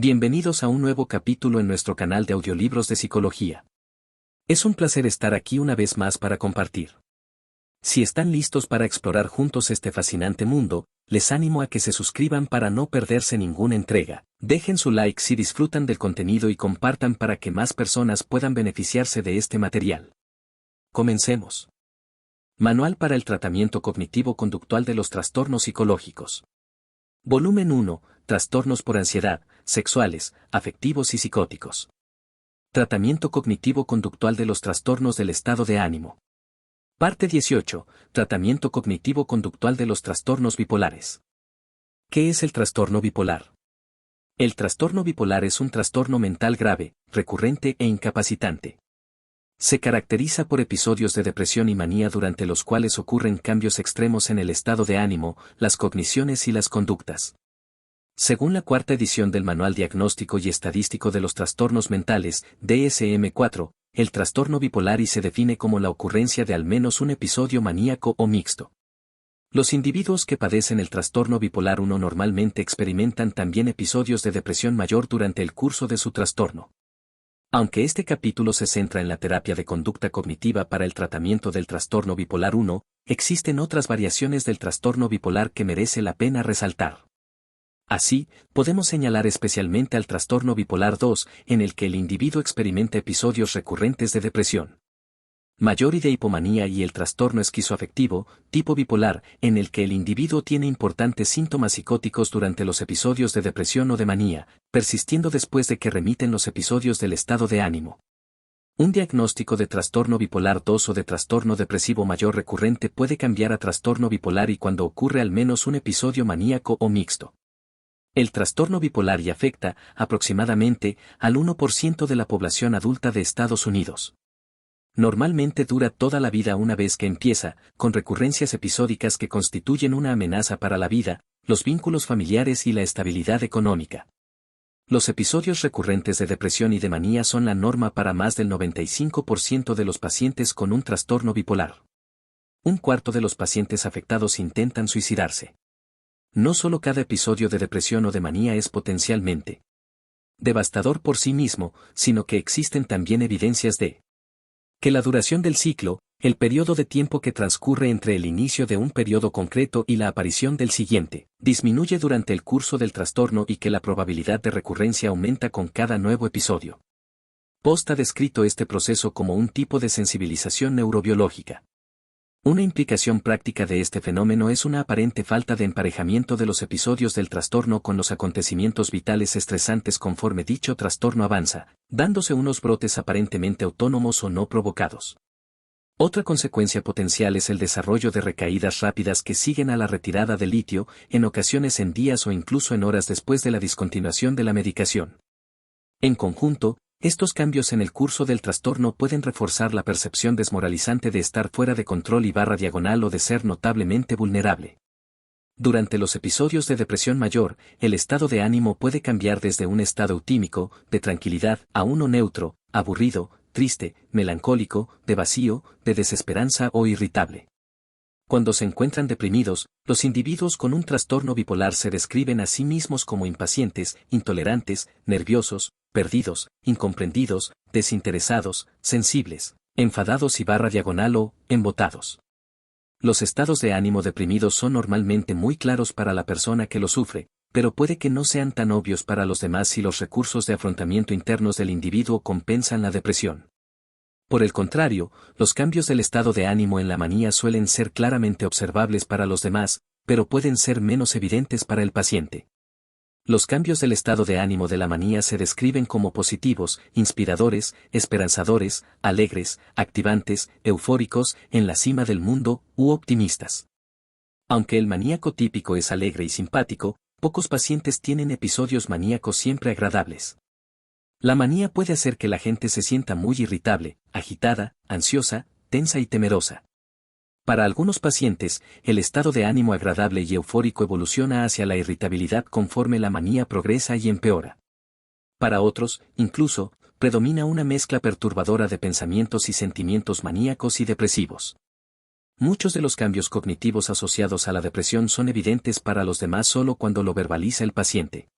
Bienvenidos a un nuevo capítulo en nuestro canal de audiolibros de psicología. Es un placer estar aquí una vez más para compartir. Si están listos para explorar juntos este fascinante mundo, les animo a que se suscriban para no perderse ninguna entrega. Dejen su like si disfrutan del contenido y compartan para que más personas puedan beneficiarse de este material. Comencemos. Manual para el tratamiento cognitivo-conductual de los trastornos psicológicos. Volumen 1. Trastornos por ansiedad, sexuales, afectivos y psicóticos. Tratamiento cognitivo-conductual de los trastornos del estado de ánimo. Parte 18. Tratamiento cognitivo-conductual de los trastornos bipolares. ¿Qué es el trastorno bipolar? El trastorno bipolar es un trastorno mental grave, recurrente e incapacitante. Se caracteriza por episodios de depresión y manía durante los cuales ocurren cambios extremos en el estado de ánimo, las cogniciones y las conductas. Según la cuarta edición del Manual Diagnóstico y Estadístico de los Trastornos Mentales, DSM-4, el trastorno bipolar se define como la ocurrencia de al menos un episodio maníaco o mixto. Los individuos que padecen el trastorno bipolar 1 normalmente experimentan también episodios de depresión mayor durante el curso de su trastorno. Aunque este capítulo se centra en la terapia de conducta cognitiva para el tratamiento del trastorno bipolar 1, existen otras variaciones del trastorno bipolar que merece la pena resaltar. Así, podemos señalar especialmente al trastorno bipolar 2, en el que el individuo experimenta episodios recurrentes de depresión mayor y de hipomanía, y el trastorno esquizoafectivo, tipo bipolar, en el que el individuo tiene importantes síntomas psicóticos durante los episodios de depresión o de manía, persistiendo después de que remiten los episodios del estado de ánimo. Un diagnóstico de trastorno bipolar 2 o de trastorno depresivo mayor recurrente puede cambiar a trastorno bipolar y cuando ocurre al menos un episodio maníaco o mixto. El trastorno bipolar afecta, aproximadamente, al 1% de la población adulta de Estados Unidos. Normalmente dura toda la vida una vez que empieza, con recurrencias episódicas que constituyen una amenaza para la vida, los vínculos familiares y la estabilidad económica. Los episodios recurrentes de depresión y de manía son la norma para más del 95% de los pacientes con un trastorno bipolar. Un cuarto de los pacientes afectados intentan suicidarse. No solo cada episodio de depresión o de manía es potencialmente devastador por sí mismo, sino que existen también evidencias de que la duración del ciclo, el periodo de tiempo que transcurre entre el inicio de un periodo concreto y la aparición del siguiente, disminuye durante el curso del trastorno y que la probabilidad de recurrencia aumenta con cada nuevo episodio. Post ha descrito este proceso como un tipo de sensibilización neurobiológica. Una implicación práctica de este fenómeno es una aparente falta de emparejamiento de los episodios del trastorno con los acontecimientos vitales estresantes conforme dicho trastorno avanza, dándose unos brotes aparentemente autónomos o no provocados. Otra consecuencia potencial es el desarrollo de recaídas rápidas que siguen a la retirada del litio, en ocasiones en días o incluso en horas después de la discontinuación de la medicación. En conjunto, estos cambios en el curso del trastorno pueden reforzar la percepción desmoralizante de estar fuera de control y /diagonal o de ser notablemente vulnerable. Durante los episodios de depresión mayor, el estado de ánimo puede cambiar desde un estado eutímico, de tranquilidad, a uno neutro, aburrido, triste, melancólico, de vacío, de desesperanza o irritable. Cuando se encuentran deprimidos, los individuos con un trastorno bipolar se describen a sí mismos como impacientes, intolerantes, nerviosos, perdidos, incomprendidos, desinteresados, sensibles, enfadados y /diagonal o embotados. Los estados de ánimo deprimidos son normalmente muy claros para la persona que lo sufre, pero puede que no sean tan obvios para los demás si los recursos de afrontamiento internos del individuo compensan la depresión. Por el contrario, los cambios del estado de ánimo en la manía suelen ser claramente observables para los demás, pero pueden ser menos evidentes para el paciente. Los cambios del estado de ánimo de la manía se describen como positivos, inspiradores, esperanzadores, alegres, activantes, eufóricos, en la cima del mundo, u optimistas. Aunque el maníaco típico es alegre y simpático, pocos pacientes tienen episodios maníacos siempre agradables. La manía puede hacer que la gente se sienta muy irritable, agitada, ansiosa, tensa y temerosa. Para algunos pacientes, el estado de ánimo agradable y eufórico evoluciona hacia la irritabilidad conforme la manía progresa y empeora. Para otros, incluso, predomina una mezcla perturbadora de pensamientos y sentimientos maníacos y depresivos. Muchos de los cambios cognitivos asociados a la depresión son evidentes para los demás solo cuando lo verbaliza el paciente.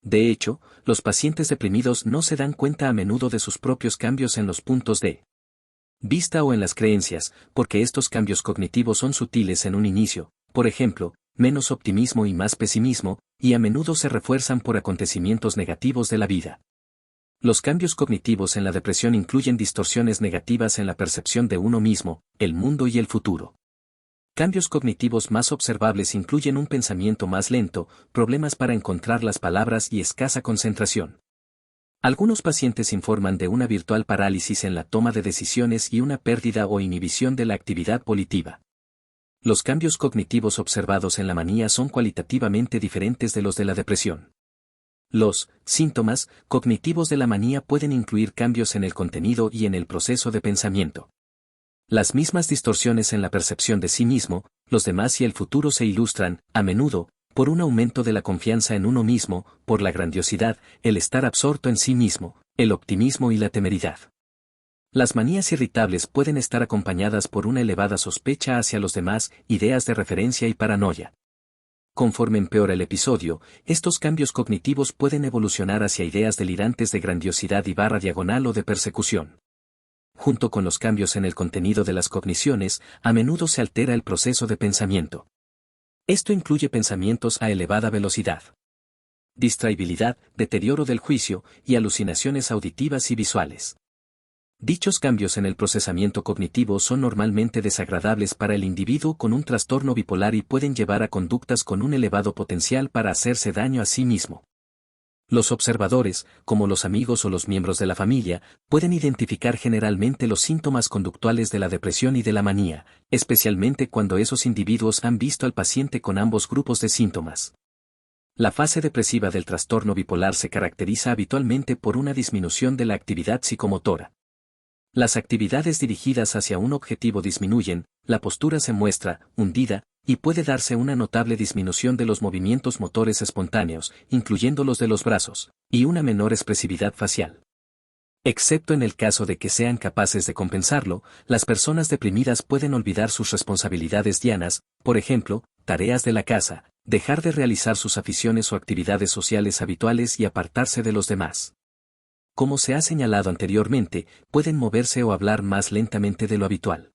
De hecho, los pacientes deprimidos no se dan cuenta a menudo de sus propios cambios en los puntos de vista o en las creencias, porque estos cambios cognitivos son sutiles en un inicio, por ejemplo, menos optimismo y más pesimismo, y a menudo se refuerzan por acontecimientos negativos de la vida. Los cambios cognitivos en la depresión incluyen distorsiones negativas en la percepción de uno mismo, el mundo y el futuro. Cambios cognitivos más observables incluyen un pensamiento más lento, problemas para encontrar las palabras y escasa concentración. Algunos pacientes informan de una virtual parálisis en la toma de decisiones y una pérdida o inhibición de la actividad volitiva. Los cambios cognitivos observados en la manía son cualitativamente diferentes de los de la depresión. Los síntomas cognitivos de la manía pueden incluir cambios en el contenido y en el proceso de pensamiento. Las mismas distorsiones en la percepción de sí mismo, los demás y el futuro se ilustran, a menudo, por un aumento de la confianza en uno mismo, por la grandiosidad, el estar absorto en sí mismo, el optimismo y la temeridad. Las manías irritables pueden estar acompañadas por una elevada sospecha hacia los demás, ideas de referencia y paranoia. Conforme empeora el episodio, estos cambios cognitivos pueden evolucionar hacia ideas delirantes de grandiosidad y /diagonal o de persecución. Junto con los cambios en el contenido de las cogniciones, a menudo se altera el proceso de pensamiento. Esto incluye pensamientos a elevada velocidad, distraibilidad, deterioro del juicio y alucinaciones auditivas y visuales. Dichos cambios en el procesamiento cognitivo son normalmente desagradables para el individuo con un trastorno bipolar y pueden llevar a conductas con un elevado potencial para hacerse daño a sí mismo. Los observadores, como los amigos o los miembros de la familia, pueden identificar generalmente los síntomas conductuales de la depresión y de la manía, especialmente cuando esos individuos han visto al paciente con ambos grupos de síntomas. La fase depresiva del trastorno bipolar se caracteriza habitualmente por una disminución de la actividad psicomotora. Las actividades dirigidas hacia un objetivo disminuyen, la postura se muestra hundida, y puede darse una notable disminución de los movimientos motores espontáneos, incluyendo los de los brazos, y una menor expresividad facial. Excepto en el caso de que sean capaces de compensarlo, las personas deprimidas pueden olvidar sus responsabilidades dianas, por ejemplo, tareas de la casa, dejar de realizar sus aficiones o actividades sociales habituales y apartarse de los demás. Como se ha señalado anteriormente, pueden moverse o hablar más lentamente de lo habitual.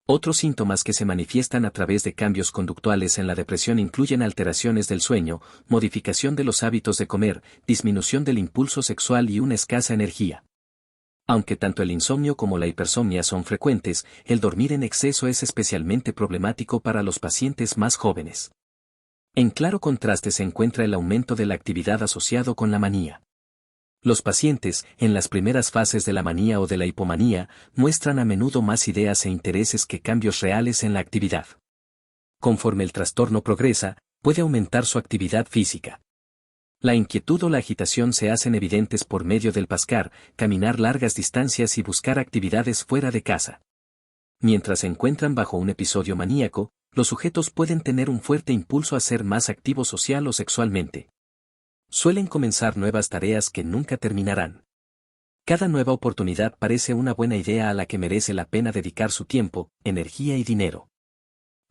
Otros síntomas que se manifiestan a través de cambios conductuales en la depresión incluyen alteraciones del sueño, modificación de los hábitos de comer, disminución del impulso sexual y una escasa energía. Aunque tanto el insomnio como la hipersomnia son frecuentes, el dormir en exceso es especialmente problemático para los pacientes más jóvenes. En claro contraste se encuentra el aumento de la actividad asociado con la manía. Los pacientes, en las primeras fases de la manía o de la hipomanía, muestran a menudo más ideas e intereses que cambios reales en la actividad. Conforme el trastorno progresa, puede aumentar su actividad física. La inquietud o la agitación se hacen evidentes por medio del pascar, caminar largas distancias y buscar actividades fuera de casa. Mientras se encuentran bajo un episodio maníaco, los sujetos pueden tener un fuerte impulso a ser más activos social o sexualmente. Suelen comenzar nuevas tareas que nunca terminarán. Cada nueva oportunidad parece una buena idea a la que merece la pena dedicar su tiempo, energía y dinero.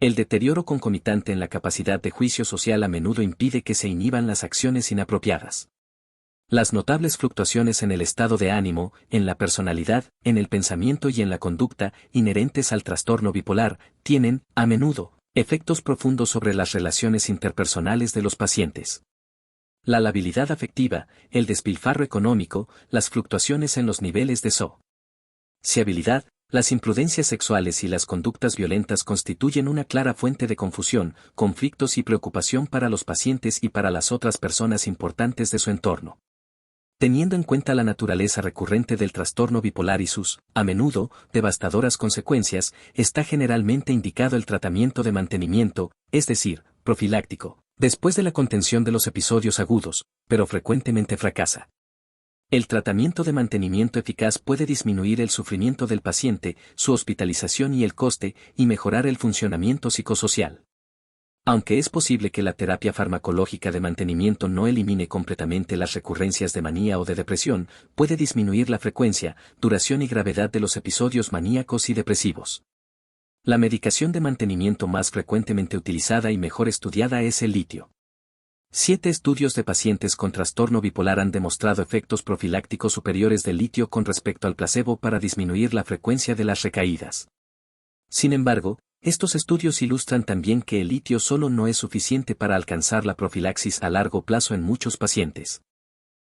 El deterioro concomitante en la capacidad de juicio social a menudo impide que se inhiban las acciones inapropiadas. Las notables fluctuaciones en el estado de ánimo, en la personalidad, en el pensamiento y en la conducta, inherentes al trastorno bipolar, tienen, a menudo, efectos profundos sobre las relaciones interpersonales de los pacientes. La labilidad afectiva, el despilfarro económico, las fluctuaciones en los niveles de sociabilidad, las imprudencias sexuales y las conductas violentas constituyen una clara fuente de confusión, conflictos y preocupación para los pacientes y para las otras personas importantes de su entorno. Teniendo en cuenta la naturaleza recurrente del trastorno bipolar y sus, a menudo, devastadoras consecuencias, está generalmente indicado el tratamiento de mantenimiento, es decir, profiláctico, después de la contención de los episodios agudos, pero frecuentemente fracasa. El tratamiento de mantenimiento eficaz puede disminuir el sufrimiento del paciente, su hospitalización y el coste, y mejorar el funcionamiento psicosocial. Aunque es posible que la terapia farmacológica de mantenimiento no elimine completamente las recurrencias de manía o de depresión, puede disminuir la frecuencia, duración y gravedad de los episodios maníacos y depresivos. La medicación de mantenimiento más frecuentemente utilizada y mejor estudiada es el litio. 7 estudios de pacientes con trastorno bipolar han demostrado efectos profilácticos superiores del litio con respecto al placebo para disminuir la frecuencia de las recaídas. Sin embargo, estos estudios ilustran también que el litio solo no es suficiente para alcanzar la profilaxis a largo plazo en muchos pacientes.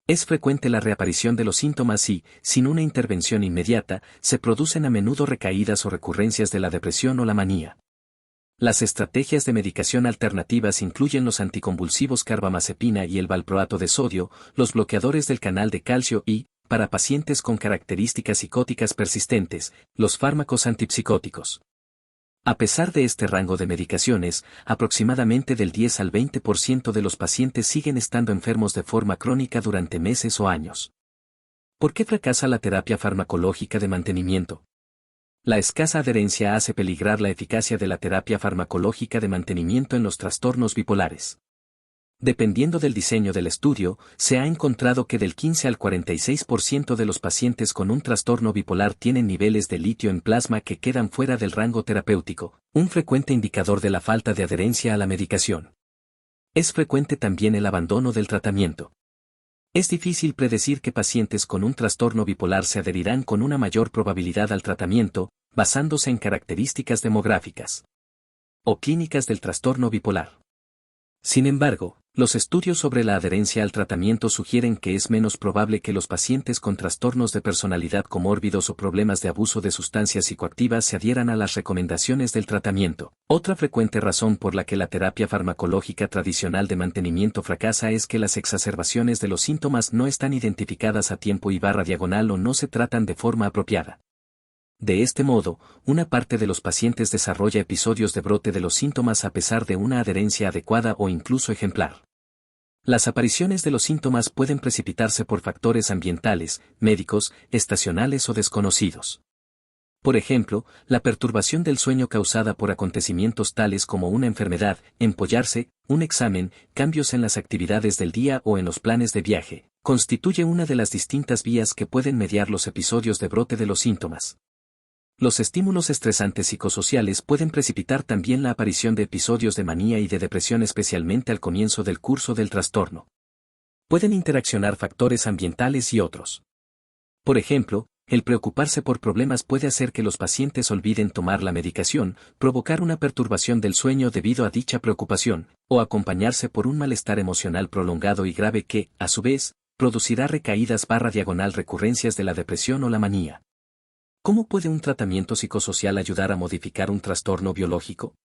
Es frecuente la reaparición de los síntomas y, sin una intervención inmediata, se producen a menudo recaídas o recurrencias de la depresión o la manía. Las estrategias de medicación alternativas incluyen los anticonvulsivos carbamazepina y el valproato de sodio, los bloqueadores del canal de calcio y, para pacientes con características psicóticas persistentes, los fármacos antipsicóticos. A pesar de este rango de medicaciones, aproximadamente del 10 al 20% de los pacientes siguen estando enfermos de forma crónica durante meses o años. ¿Por qué fracasa la terapia farmacológica de mantenimiento? La escasa adherencia hace peligrar la eficacia de la terapia farmacológica de mantenimiento en los trastornos bipolares. Dependiendo del diseño del estudio, se ha encontrado que del 15 al 46% de los pacientes con un trastorno bipolar tienen niveles de litio en plasma que quedan fuera del rango terapéutico, un frecuente indicador de la falta de adherencia a la medicación. Es frecuente también el abandono del tratamiento. Es difícil predecir qué pacientes con un trastorno bipolar se adherirán con una mayor probabilidad al tratamiento, basándose en características demográficas o clínicas del trastorno bipolar. Sin embargo, los estudios sobre la adherencia al tratamiento sugieren que es menos probable que los pacientes con trastornos de personalidad comórbidos o problemas de abuso de sustancias psicoactivas se adhieran a las recomendaciones del tratamiento. Otra frecuente razón por la que la terapia farmacológica tradicional de mantenimiento fracasa es que las exacerbaciones de los síntomas no están identificadas a tiempo /diagonal o no se tratan de forma apropiada. De este modo, una parte de los pacientes desarrolla episodios de brote de los síntomas a pesar de una adherencia adecuada o incluso ejemplar. Las apariciones de los síntomas pueden precipitarse por factores ambientales, médicos, estacionales o desconocidos. Por ejemplo, la perturbación del sueño causada por acontecimientos tales como una enfermedad, empollarse, un examen, cambios en las actividades del día o en los planes de viaje, constituye una de las distintas vías que pueden mediar los episodios de brote de los síntomas. Los estímulos estresantes psicosociales pueden precipitar también la aparición de episodios de manía y de depresión, especialmente al comienzo del curso del trastorno. Pueden interaccionar factores ambientales y otros. Por ejemplo, el preocuparse por problemas puede hacer que los pacientes olviden tomar la medicación, provocar una perturbación del sueño debido a dicha preocupación, o acompañarse por un malestar emocional prolongado y grave que, a su vez, producirá recaídas /diagonal recurrencias de la depresión o la manía. ¿Cómo puede un tratamiento psicosocial ayudar a modificar un trastorno biológico?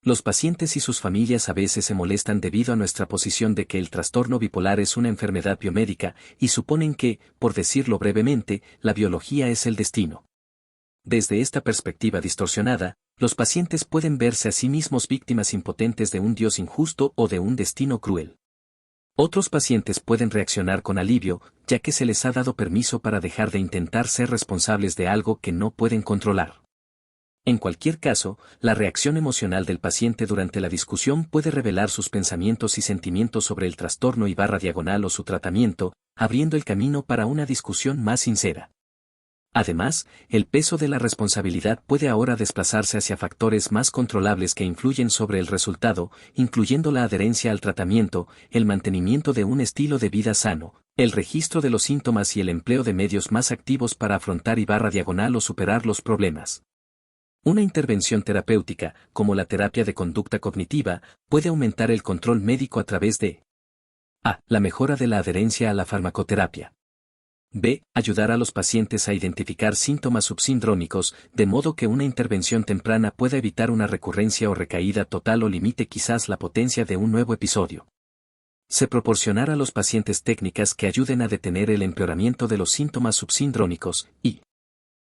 Los pacientes y sus familias a veces se molestan debido a nuestra posición de que el trastorno bipolar es una enfermedad biomédica y suponen que, por decirlo brevemente, la biología es el destino. Desde esta perspectiva distorsionada, los pacientes pueden verse a sí mismos víctimas impotentes de un Dios injusto o de un destino cruel. Otros pacientes pueden reaccionar con alivio, ya que se les ha dado permiso para dejar de intentar ser responsables de algo que no pueden controlar. En cualquier caso, la reacción emocional del paciente durante la discusión puede revelar sus pensamientos y sentimientos sobre el trastorno /diagonal o su tratamiento, abriendo el camino para una discusión más sincera. Además, el peso de la responsabilidad puede ahora desplazarse hacia factores más controlables que influyen sobre el resultado, incluyendo la adherencia al tratamiento, el mantenimiento de un estilo de vida sano, el registro de los síntomas y el empleo de medios más activos para afrontar /diagonal o superar los problemas. Una intervención terapéutica, como la terapia de conducta cognitiva, puede aumentar el control médico a través de a. La mejora de la adherencia a la farmacoterapia. B. Ayudar a los pacientes a identificar síntomas subsindrómicos, de modo que una intervención temprana pueda evitar una recurrencia o recaída total o limite quizás la potencia de un nuevo episodio. Se proporcionar a los pacientes técnicas que ayuden a detener el empeoramiento de los síntomas subsindrómicos y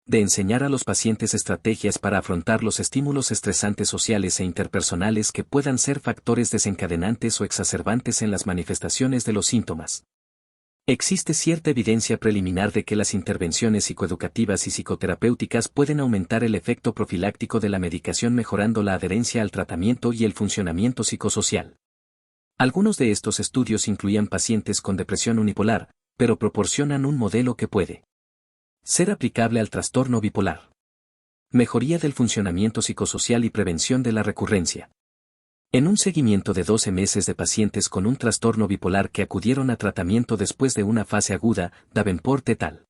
de enseñar a los pacientes estrategias para afrontar los estímulos estresantes sociales e interpersonales que puedan ser factores desencadenantes o exacerbantes en las manifestaciones de los síntomas. Existe cierta evidencia preliminar de que las intervenciones psicoeducativas y psicoterapéuticas pueden aumentar el efecto profiláctico de la medicación, mejorando la adherencia al tratamiento y el funcionamiento psicosocial. Algunos de estos estudios incluían pacientes con depresión unipolar, pero proporcionan un modelo que puede ser aplicable al trastorno bipolar. Mejoría del funcionamiento psicosocial y prevención de la recurrencia. En un seguimiento de 12 meses de pacientes con un trastorno bipolar que acudieron a tratamiento después de una fase aguda, Davenport et al.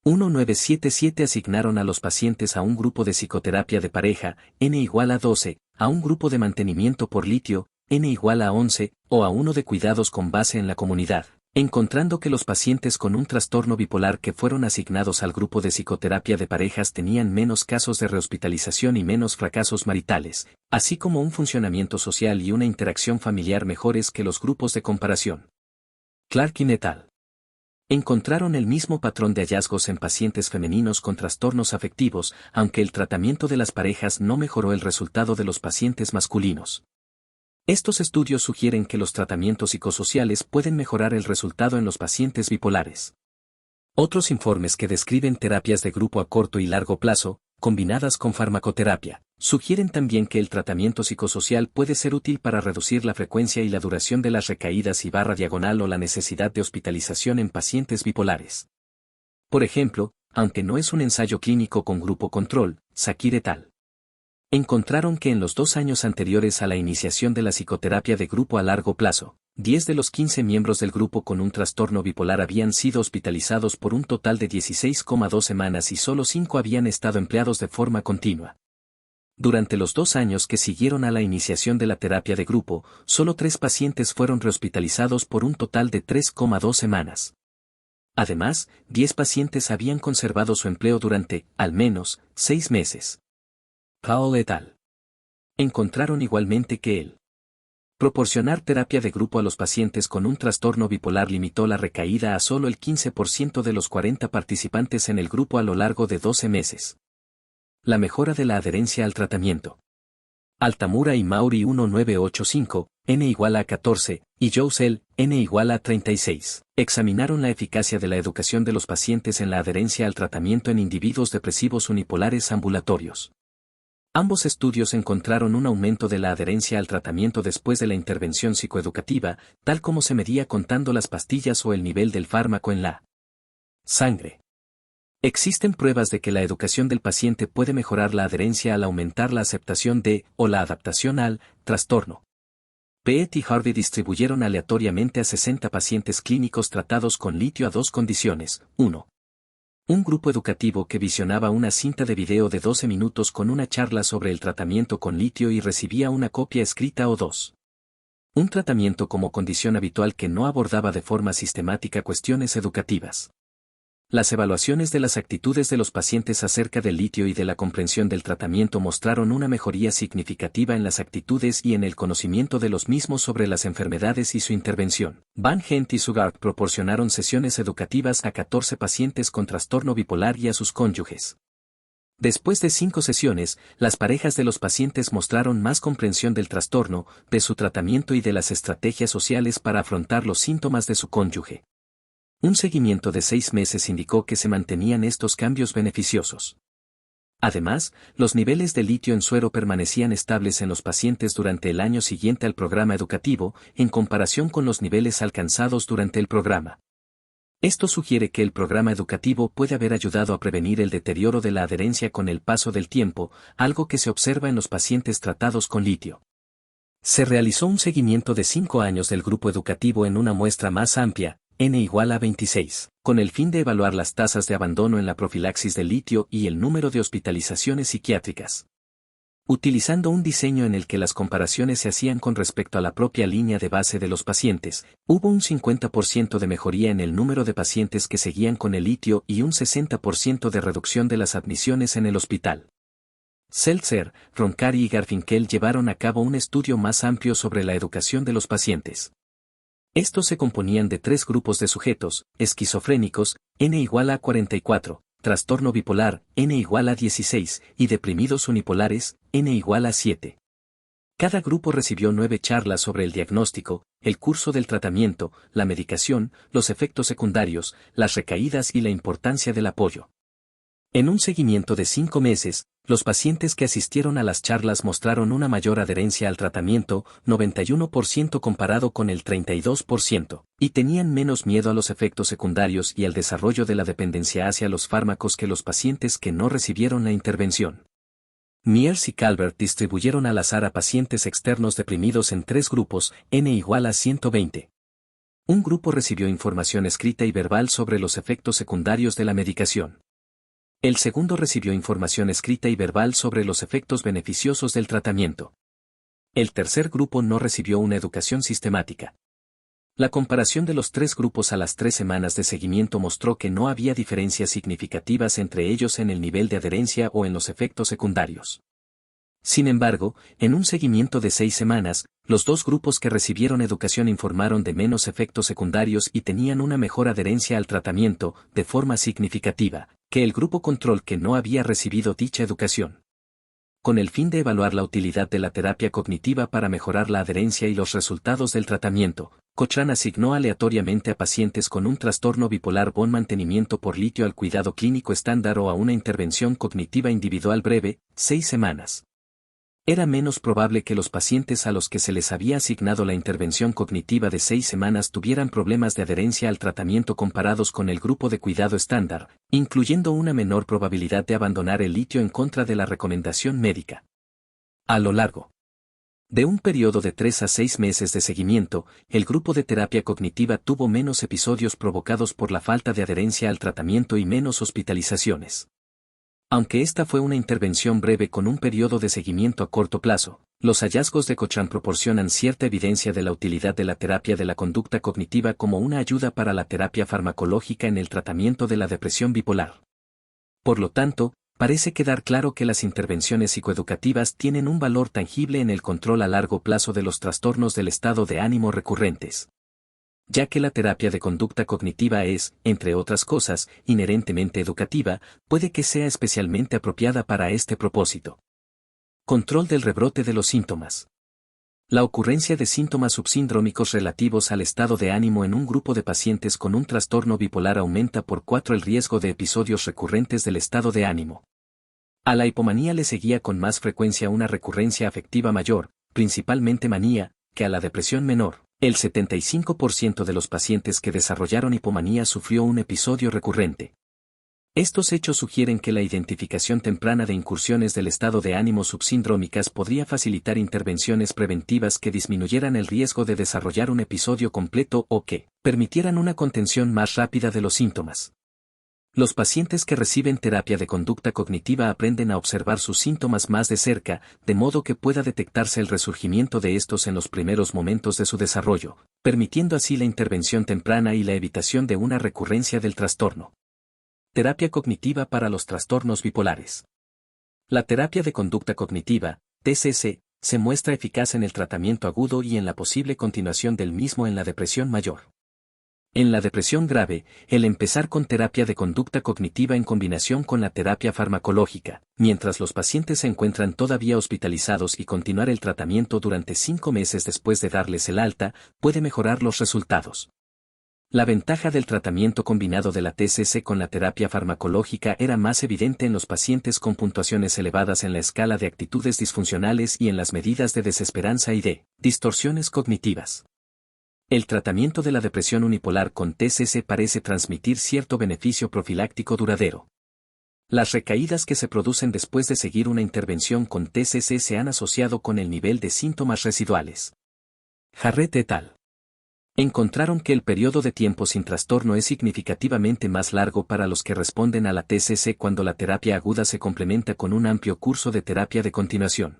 1977 asignaron a los pacientes a un grupo de psicoterapia de pareja, N igual a 12, a un grupo de mantenimiento por litio, N igual a 11, o a uno de cuidados con base en la comunidad, encontrando que los pacientes con un trastorno bipolar que fueron asignados al grupo de psicoterapia de parejas tenían menos casos de rehospitalización y menos fracasos maritales, así como un funcionamiento social y una interacción familiar mejores que los grupos de comparación. Clarkin et al. Encontraron el mismo patrón de hallazgos en pacientes femeninos con trastornos afectivos, aunque el tratamiento de las parejas no mejoró el resultado de los pacientes masculinos. Estos estudios sugieren que los tratamientos psicosociales pueden mejorar el resultado en los pacientes bipolares. Otros informes que describen terapias de grupo a corto y largo plazo, combinadas con farmacoterapia, sugieren también que el tratamiento psicosocial puede ser útil para reducir la frecuencia y la duración de las recaídas y barra diagonal o la necesidad de hospitalización en pacientes bipolares. Por ejemplo, aunque no es un ensayo clínico con grupo control, Sakir et al. Encontraron que en los 2 años anteriores a la iniciación de la psicoterapia de grupo a largo plazo, 10 de los 15 miembros del grupo con un trastorno bipolar habían sido hospitalizados por un total de 16,2 semanas y solo 5 habían estado empleados de forma continua. Durante los 2 años que siguieron a la iniciación de la terapia de grupo, solo 3 pacientes fueron rehospitalizados por un total de 3,2 semanas. Además, 10 pacientes habían conservado su empleo durante, al menos, 6 meses. Powell et al. Encontraron igualmente que el proporcionar terapia de grupo a los pacientes con un trastorno bipolar limitó la recaída a solo el 15% de los 40 participantes en el grupo a lo largo de 12 meses. La mejora de la adherencia al tratamiento. Altamura y Mauri 1985, N igual a 14, y Jousel, N igual a 36, examinaron la eficacia de la educación de los pacientes en la adherencia al tratamiento en individuos depresivos unipolares ambulatorios. Ambos estudios encontraron un aumento de la adherencia al tratamiento después de la intervención psicoeducativa, tal como se medía contando las pastillas o el nivel del fármaco en la sangre. Existen pruebas de que la educación del paciente puede mejorar la adherencia al aumentar la aceptación de, o la adaptación al, trastorno. Peet y Harvey distribuyeron aleatoriamente a 60 pacientes clínicos tratados con litio a 2 condiciones. 1. Un grupo educativo que visionaba una cinta de video de 12 minutos con una charla sobre el tratamiento con litio y recibía una copia escrita o 2. Un tratamiento como condición habitual que no abordaba de forma sistemática cuestiones educativas. Las evaluaciones de las actitudes de los pacientes acerca del litio y de la comprensión del tratamiento mostraron una mejoría significativa en las actitudes y en el conocimiento de los mismos sobre las enfermedades y su intervención. Van Gent y Sugart proporcionaron sesiones educativas a 14 pacientes con trastorno bipolar y a sus cónyuges. Después de 5 sesiones, las parejas de los pacientes mostraron más comprensión del trastorno, de su tratamiento y de las estrategias sociales para afrontar los síntomas de su cónyuge. Un seguimiento de 6 meses indicó que se mantenían estos cambios beneficiosos. Además, los niveles de litio en suero permanecían estables en los pacientes durante el año siguiente al programa educativo, en comparación con los niveles alcanzados durante el programa. Esto sugiere que el programa educativo puede haber ayudado a prevenir el deterioro de la adherencia con el paso del tiempo, algo que se observa en los pacientes tratados con litio. Se realizó un seguimiento de 5 años del grupo educativo en una muestra más amplia, N igual a 26, con el fin de evaluar las tasas de abandono en la profilaxis del litio y el número de hospitalizaciones psiquiátricas. Utilizando un diseño en el que las comparaciones se hacían con respecto a la propia línea de base de los pacientes, hubo un 50% de mejoría en el número de pacientes que seguían con el litio y un 60% de reducción de las admisiones en el hospital. Seltzer, Roncari y Garfinkel llevaron a cabo un estudio más amplio sobre la educación de los pacientes. Estos se componían de 3 grupos de sujetos: esquizofrénicos, N igual a 44, trastorno bipolar, N igual a 16, y deprimidos unipolares, N igual a 7. Cada grupo recibió 9 charlas sobre el diagnóstico, el curso del tratamiento, la medicación, los efectos secundarios, las recaídas y la importancia del apoyo. En un seguimiento de 5 meses, los pacientes que asistieron a las charlas mostraron una mayor adherencia al tratamiento, 91% comparado con el 32%, y tenían menos miedo a los efectos secundarios y al desarrollo de la dependencia hacia los fármacos que los pacientes que no recibieron la intervención. Mears y Calvert distribuyeron al azar a pacientes externos deprimidos en 3 grupos, n igual a 120. Un grupo recibió información escrita y verbal sobre los efectos secundarios de la medicación. El segundo recibió información escrita y verbal sobre los efectos beneficiosos del tratamiento. El tercer grupo no recibió una educación sistemática. La comparación de los 3 grupos a las 3 semanas de seguimiento mostró que no había diferencias significativas entre ellos en el nivel de adherencia o en los efectos secundarios. Sin embargo, en un seguimiento de 6 semanas, los 2 grupos que recibieron educación informaron de menos efectos secundarios y tenían una mejor adherencia al tratamiento, de forma significativa, que el grupo control que no había recibido dicha educación. Con el fin de evaluar la utilidad de la terapia cognitiva para mejorar la adherencia y los resultados del tratamiento, Cochrane asignó aleatoriamente a pacientes con un trastorno bipolar bon mantenimiento por litio al cuidado clínico estándar o a una intervención cognitiva individual breve, 6 semanas. Era menos probable que los pacientes a los que se les había asignado la intervención cognitiva de 6 semanas tuvieran problemas de adherencia al tratamiento comparados con el grupo de cuidado estándar, incluyendo una menor probabilidad de abandonar el litio en contra de la recomendación médica. A lo largo de un periodo de 3 a 6 meses de seguimiento, el grupo de terapia cognitiva tuvo menos episodios provocados por la falta de adherencia al tratamiento y menos hospitalizaciones. Aunque esta fue una intervención breve con un periodo de seguimiento a corto plazo, los hallazgos de Cochrane proporcionan cierta evidencia de la utilidad de la terapia de la conducta cognitiva como una ayuda para la terapia farmacológica en el tratamiento de la depresión bipolar. Por lo tanto, parece quedar claro que las intervenciones psicoeducativas tienen un valor tangible en el control a largo plazo de los trastornos del estado de ánimo recurrentes. Ya que la terapia de conducta cognitiva es, entre otras cosas, inherentemente educativa, puede que sea especialmente apropiada para este propósito. Control del rebrote de los síntomas. La ocurrencia de síntomas subsindrómicos relativos al estado de ánimo en un grupo de pacientes con un trastorno bipolar aumenta por 4 el riesgo de episodios recurrentes del estado de ánimo. A la hipomanía le seguía con más frecuencia una recurrencia afectiva mayor, principalmente manía, que a la depresión menor. El 75% de los pacientes que desarrollaron hipomanía sufrió un episodio recurrente. Estos hechos sugieren que la identificación temprana de incursiones del estado de ánimo subsindrómicas podría facilitar intervenciones preventivas que disminuyeran el riesgo de desarrollar un episodio completo o que permitieran una contención más rápida de los síntomas. Los pacientes que reciben terapia de conducta cognitiva aprenden a observar sus síntomas más de cerca, de modo que pueda detectarse el resurgimiento de estos en los primeros momentos de su desarrollo, permitiendo así la intervención temprana y la evitación de una recurrencia del trastorno. Terapia cognitiva para los trastornos bipolares. La terapia de conducta cognitiva, TCC, se muestra eficaz en el tratamiento agudo y en la posible continuación del mismo en la depresión mayor. En la depresión grave, el empezar con terapia de conducta cognitiva en combinación con la terapia farmacológica, mientras los pacientes se encuentran todavía hospitalizados y continuar el tratamiento durante 5 meses después de darles el alta, puede mejorar los resultados. La ventaja del tratamiento combinado de la TCC con la terapia farmacológica era más evidente en los pacientes con puntuaciones elevadas en la escala de actitudes disfuncionales y en las medidas de desesperanza y de distorsiones cognitivas. El tratamiento de la depresión unipolar con TCC parece transmitir cierto beneficio profiláctico duradero. Las recaídas que se producen después de seguir una intervención con TCC se han asociado con el nivel de síntomas residuales. Jarrett et al. Encontraron que el periodo de tiempo sin trastorno es significativamente más largo para los que responden a la TCC cuando la terapia aguda se complementa con un amplio curso de terapia de continuación.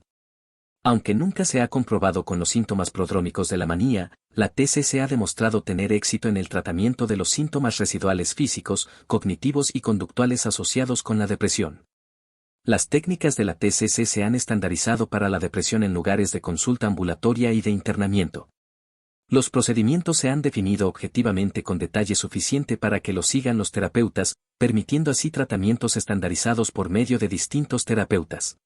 Aunque nunca se ha comprobado con los síntomas prodrómicos de la manía, la TCC ha demostrado tener éxito en el tratamiento de los síntomas residuales físicos, cognitivos y conductuales asociados con la depresión. Las técnicas de la TCC se han estandarizado para la depresión en lugares de consulta ambulatoria y de internamiento. Los procedimientos se han definido objetivamente con detalle suficiente para que los sigan los terapeutas, permitiendo así tratamientos estandarizados por medio de distintos terapeutas.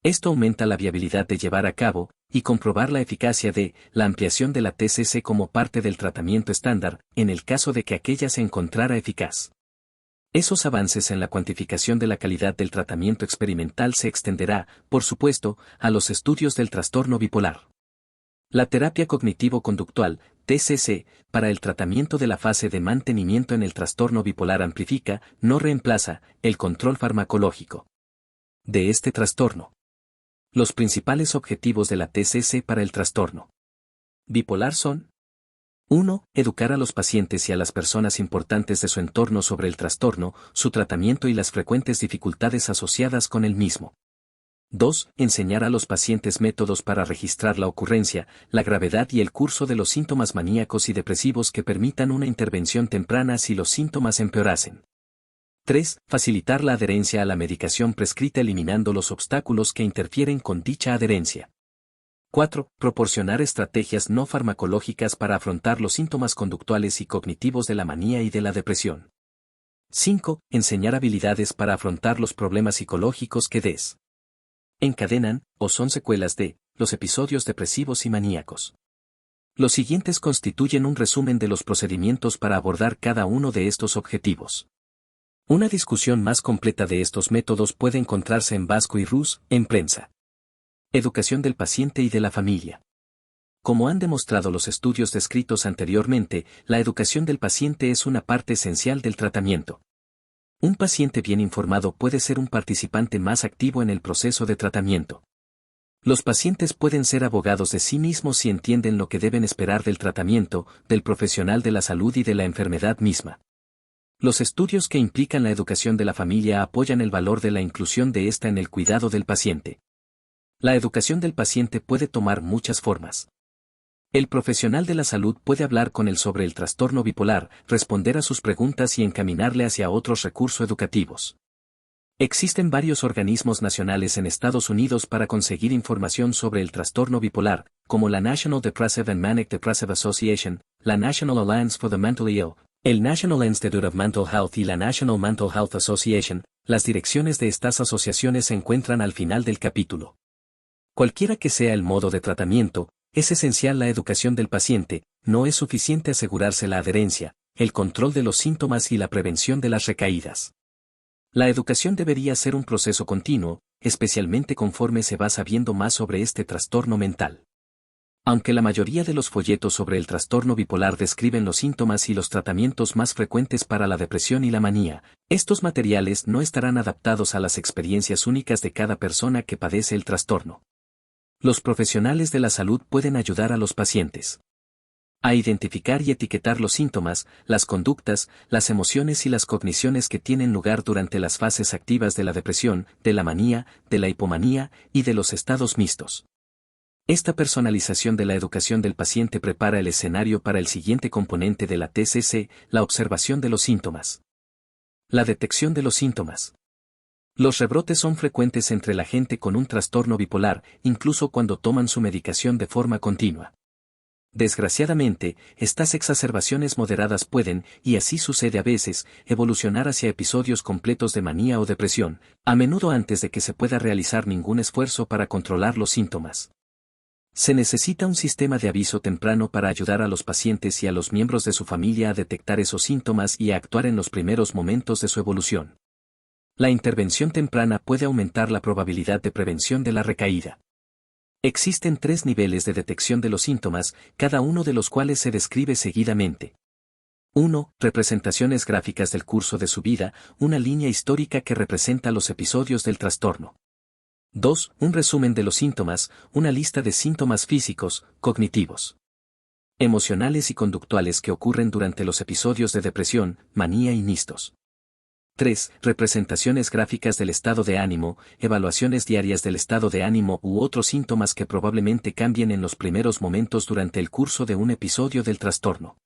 Esto aumenta la viabilidad de llevar a cabo y comprobar la eficacia de la ampliación de la TCC como parte del tratamiento estándar, en el caso de que aquella se encontrara eficaz. Esos avances en la cuantificación de la calidad del tratamiento experimental se extenderá, por supuesto, a los estudios del trastorno bipolar. La terapia cognitivo-conductual, TCC, para el tratamiento de la fase de mantenimiento en el trastorno bipolar amplifica, no reemplaza, el control farmacológico de este trastorno. Los principales objetivos de la TCC para el trastorno bipolar son: 1. Educar a los pacientes y a las personas importantes de su entorno sobre el trastorno, su tratamiento y las frecuentes dificultades asociadas con el mismo. 2. Enseñar a los pacientes métodos para registrar la ocurrencia, la gravedad y el curso de los síntomas maníacos y depresivos que permitan una intervención temprana si los síntomas empeorasen. 3. Facilitar la adherencia a la medicación prescrita eliminando los obstáculos que interfieren con dicha adherencia. 4. Proporcionar estrategias no farmacológicas para afrontar los síntomas conductuales y cognitivos de la manía y de la depresión. 5. Enseñar habilidades para afrontar los problemas psicológicos que encadenan, o son secuelas de, los episodios depresivos y maníacos. Los siguientes constituyen un resumen de los procedimientos para abordar cada uno de estos objetivos. Una discusión más completa de estos métodos puede encontrarse en Vasco y Rus, en Prensa. Educación del paciente y de la familia. Como han demostrado los estudios descritos anteriormente, la educación del paciente es una parte esencial del tratamiento. Un paciente bien informado puede ser un participante más activo en el proceso de tratamiento. Los pacientes pueden ser abogados de sí mismos si entienden lo que deben esperar del tratamiento, del profesional de la salud y de la enfermedad misma. Los estudios que implican la educación de la familia apoyan el valor de la inclusión de esta en el cuidado del paciente. La educación del paciente puede tomar muchas formas. El profesional de la salud puede hablar con él sobre el trastorno bipolar, responder a sus preguntas y encaminarle hacia otros recursos educativos. Existen varios organismos nacionales en Estados Unidos para conseguir información sobre el trastorno bipolar, como la National Depressive and Manic Depressive Association, la National Alliance for the Mentally Ill, el National Institute of Mental Health y la National Mental Health Association. Las direcciones de estas asociaciones se encuentran al final del capítulo. Cualquiera que sea el modo de tratamiento, es esencial la educación del paciente. No es suficiente asegurarse la adherencia, el control de los síntomas y la prevención de las recaídas. La educación debería ser un proceso continuo, especialmente conforme se va sabiendo más sobre este trastorno mental. Aunque la mayoría de los folletos sobre el trastorno bipolar describen los síntomas y los tratamientos más frecuentes para la depresión y la manía, estos materiales no estarán adaptados a las experiencias únicas de cada persona que padece el trastorno. Los profesionales de la salud pueden ayudar a los pacientes a identificar y etiquetar los síntomas, las conductas, las emociones y las cogniciones que tienen lugar durante las fases activas de la depresión, de la manía, de la hipomanía y de los estados mixtos. Esta personalización de la educación del paciente prepara el escenario para el siguiente componente de la TCC, la observación de los síntomas. La detección de los síntomas. Los rebrotes son frecuentes entre la gente con un trastorno bipolar, incluso cuando toman su medicación de forma continua. Desgraciadamente, estas exacerbaciones moderadas pueden, y así sucede a veces, evolucionar hacia episodios completos de manía o depresión, a menudo antes de que se pueda realizar ningún esfuerzo para controlar los síntomas. Se necesita un sistema de aviso temprano para ayudar a los pacientes y a los miembros de su familia a detectar esos síntomas y a actuar en los primeros momentos de su evolución. La intervención temprana puede aumentar la probabilidad de prevención de la recaída. Existen 3 niveles de detección de los síntomas, cada uno de los cuales se describe seguidamente. 1. Representaciones gráficas del curso de su vida, una línea histórica que representa los episodios del trastorno. 2. Un resumen de los síntomas, una lista de síntomas físicos, cognitivos, emocionales y conductuales que ocurren durante los episodios de depresión, manía y mixtos. 3. Representaciones gráficas del estado de ánimo, evaluaciones diarias del estado de ánimo u otros síntomas que probablemente cambien en los primeros momentos durante el curso de un episodio del trastorno.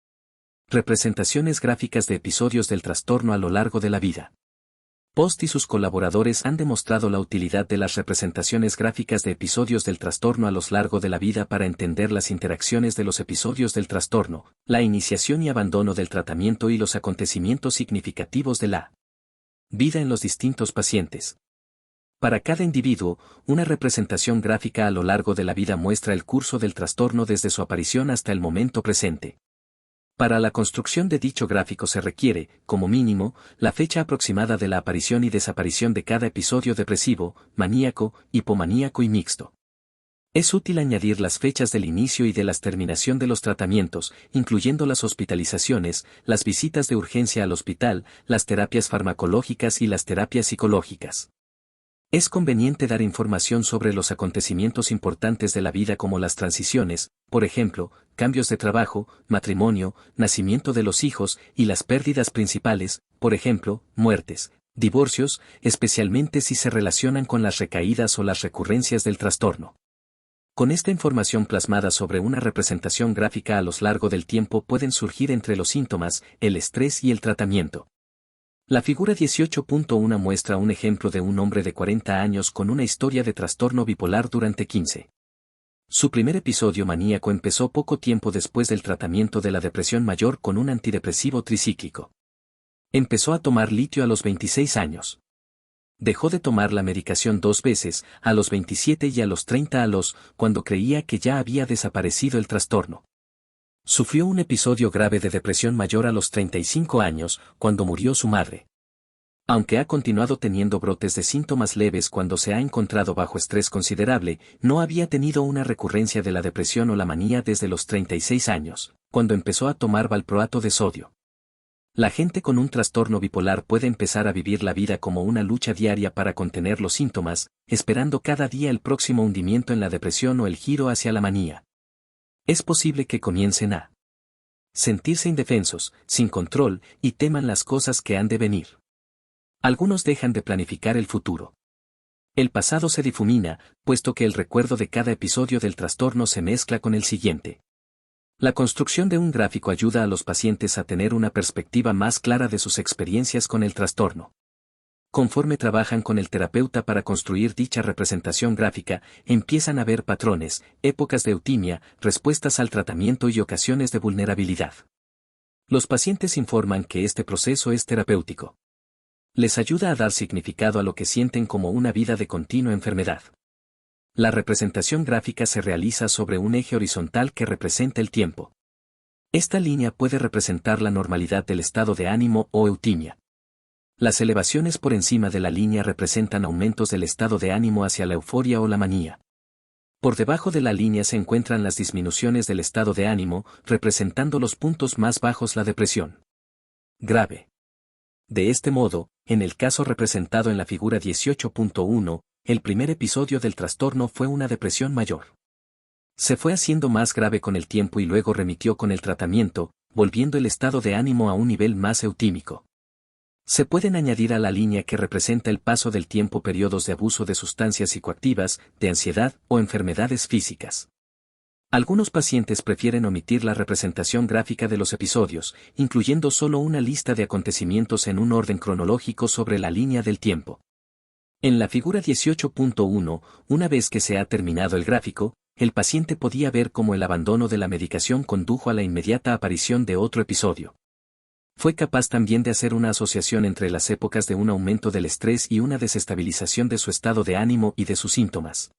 Representaciones gráficas de episodios del trastorno a lo largo de la vida. Post y sus colaboradores han demostrado la utilidad de las representaciones gráficas de episodios del trastorno a lo largo de la vida para entender las interacciones de los episodios del trastorno, la iniciación y abandono del tratamiento y los acontecimientos significativos de la vida en los distintos pacientes. Para cada individuo, una representación gráfica a lo largo de la vida muestra el curso del trastorno desde su aparición hasta el momento presente. Para la construcción de dicho gráfico se requiere, como mínimo, la fecha aproximada de la aparición y desaparición de cada episodio depresivo, maníaco, hipomaníaco y mixto. Es útil añadir las fechas del inicio y de la terminación de los tratamientos, incluyendo las hospitalizaciones, las visitas de urgencia al hospital, las terapias farmacológicas y las terapias psicológicas. Es conveniente dar información sobre los acontecimientos importantes de la vida como las transiciones, por ejemplo, cambios de trabajo, matrimonio, nacimiento de los hijos y las pérdidas principales, por ejemplo, muertes, divorcios, especialmente si se relacionan con las recaídas o las recurrencias del trastorno. Con esta información plasmada sobre una representación gráfica a lo largo del tiempo pueden surgir entre los síntomas, el estrés y el tratamiento. La figura 18.1 muestra un ejemplo de un hombre de 40 años con una historia de trastorno bipolar durante 15. Su primer episodio maníaco empezó poco tiempo después del tratamiento de la depresión mayor con un antidepresivo tricíclico. Empezó a tomar litio a los 26 años. Dejó de tomar la medicación 2 veces, a los 27 y a los 30 cuando creía que ya había desaparecido el trastorno. Sufrió un episodio grave de depresión mayor a los 35 años, cuando murió su madre. Aunque ha continuado teniendo brotes de síntomas leves cuando se ha encontrado bajo estrés considerable, no había tenido una recurrencia de la depresión o la manía desde los 36 años, cuando empezó a tomar valproato de sodio. La gente con un trastorno bipolar puede empezar a vivir la vida como una lucha diaria para contener los síntomas, esperando cada día el próximo hundimiento en la depresión o el giro hacia la manía. Es posible que comiencen a sentirse indefensos, sin control, y teman las cosas que han de venir. Algunos dejan de planificar el futuro. El pasado se difumina, puesto que el recuerdo de cada episodio del trastorno se mezcla con el siguiente. La construcción de un gráfico ayuda a los pacientes a tener una perspectiva más clara de sus experiencias con el trastorno. Conforme trabajan con el terapeuta para construir dicha representación gráfica, empiezan a ver patrones, épocas de eutimia, respuestas al tratamiento y ocasiones de vulnerabilidad. Los pacientes informan que este proceso es terapéutico. Les ayuda a dar significado a lo que sienten como una vida de continua enfermedad. La representación gráfica se realiza sobre un eje horizontal que representa el tiempo. Esta línea puede representar la normalidad del estado de ánimo o eutimia. Las elevaciones por encima de la línea representan aumentos del estado de ánimo hacia la euforia o la manía. Por debajo de la línea se encuentran las disminuciones del estado de ánimo, representando los puntos más bajos la depresión grave. De este modo, en el caso representado en la figura 18.1, el primer episodio del trastorno fue una depresión mayor. Se fue haciendo más grave con el tiempo y luego remitió con el tratamiento, volviendo el estado de ánimo a un nivel más eutímico. Se pueden añadir a la línea que representa el paso del tiempo periodos de abuso de sustancias psicoactivas, de ansiedad o enfermedades físicas. Algunos pacientes prefieren omitir la representación gráfica de los episodios, incluyendo solo una lista de acontecimientos en un orden cronológico sobre la línea del tiempo. En la figura 18.1, una vez que se ha terminado el gráfico, el paciente podía ver cómo el abandono de la medicación condujo a la inmediata aparición de otro episodio. Fue capaz también de hacer una asociación entre las épocas de un aumento del estrés y una desestabilización de su estado de ánimo y de sus síntomas.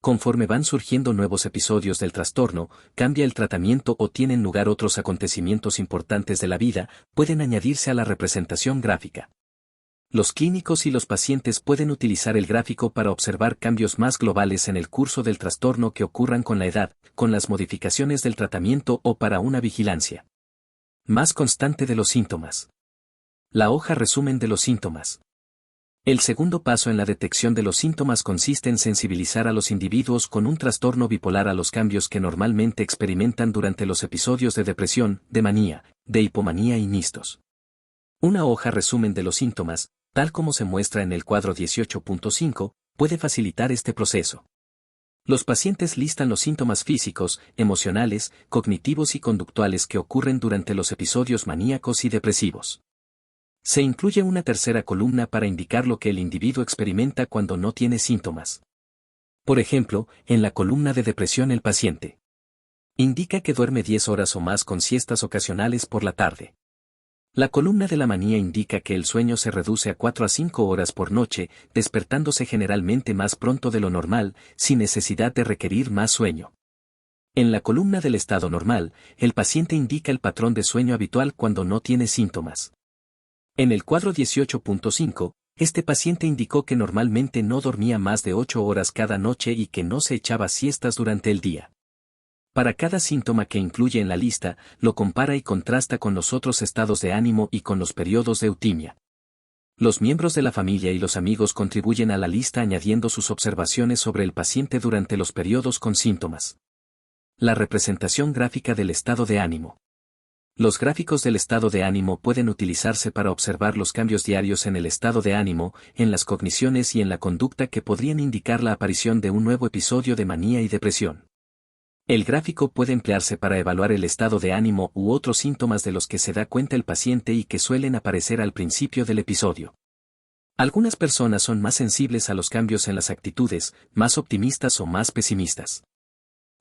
Conforme van surgiendo nuevos episodios del trastorno, cambia el tratamiento o tienen lugar otros acontecimientos importantes de la vida, pueden añadirse a la representación gráfica. Los clínicos y los pacientes pueden utilizar el gráfico para observar cambios más globales en el curso del trastorno que ocurran con la edad, con las modificaciones del tratamiento o para una vigilancia más constante de los síntomas. La hoja resumen de los síntomas. El segundo paso en la detección de los síntomas consiste en sensibilizar a los individuos con un trastorno bipolar a los cambios que normalmente experimentan durante los episodios de depresión, de manía, de hipomanía y mistos. Una hoja resumen de los síntomas, tal como se muestra en el cuadro 18.5, puede facilitar este proceso. Los pacientes listan los síntomas físicos, emocionales, cognitivos y conductuales que ocurren durante los episodios maníacos y depresivos. Se incluye una tercera columna para indicar lo que el individuo experimenta cuando no tiene síntomas. Por ejemplo, en la columna de depresión el paciente indica que duerme 10 horas o más con siestas ocasionales por la tarde. La columna de la manía indica que el sueño se reduce a 4 a 5 horas por noche, despertándose generalmente más pronto de lo normal, sin necesidad de requerir más sueño. En la columna del estado normal, el paciente indica el patrón de sueño habitual cuando no tiene síntomas. En el cuadro 18.5, este paciente indicó que normalmente no dormía más de 8 horas cada noche y que no se echaba siestas durante el día. Para cada síntoma que incluye en la lista, lo compara y contrasta con los otros estados de ánimo y con los periodos de eutimia. Los miembros de la familia y los amigos contribuyen a la lista añadiendo sus observaciones sobre el paciente durante los periodos con síntomas. La representación gráfica del estado de ánimo. Los gráficos del estado de ánimo pueden utilizarse para observar los cambios diarios en el estado de ánimo, en las cogniciones y en la conducta que podrían indicar la aparición de un nuevo episodio de manía y depresión. El gráfico puede emplearse para evaluar el estado de ánimo u otros síntomas de los que se da cuenta el paciente y que suelen aparecer al principio del episodio. Algunas personas son más sensibles a los cambios en las actitudes, más optimistas o más pesimistas.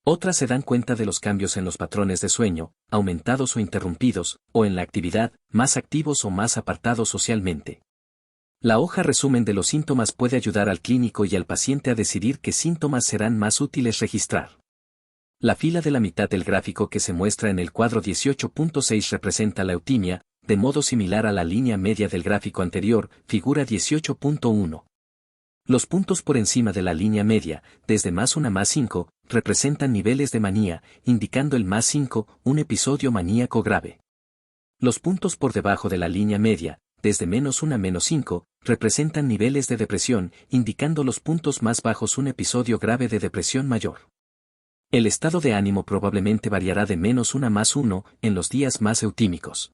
Otras se dan cuenta de los cambios en los patrones de sueño, aumentados o interrumpidos, o en la actividad, más activos o más apartados socialmente. La hoja resumen de los síntomas puede ayudar al clínico y al paciente a decidir qué síntomas serán más útiles registrar. La fila de la mitad del gráfico que se muestra en el cuadro 18.6 representa la eutimia, de modo similar a la línea media del gráfico anterior, figura 18.1. Los puntos por encima de la línea media, desde +1 a +5, representan niveles de manía, indicando el +5, un episodio maníaco grave. Los puntos por debajo de la línea media, desde -1 a -5, representan niveles de depresión, indicando los puntos más bajos un episodio grave de depresión mayor. El estado de ánimo probablemente variará de -1 a +1 en los días más eutímicos.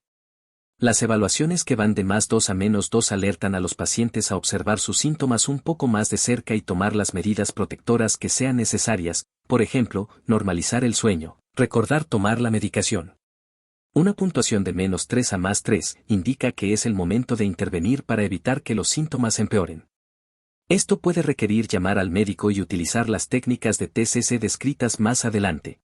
Las evaluaciones que van de +2 a -2 alertan a los pacientes a observar sus síntomas un poco más de cerca y tomar las medidas protectoras que sean necesarias, por ejemplo, normalizar el sueño, recordar tomar la medicación. Una puntuación de -3 a +3 indica que es el momento de intervenir para evitar que los síntomas empeoren. Esto puede requerir llamar al médico y utilizar las técnicas de TCC descritas más adelante.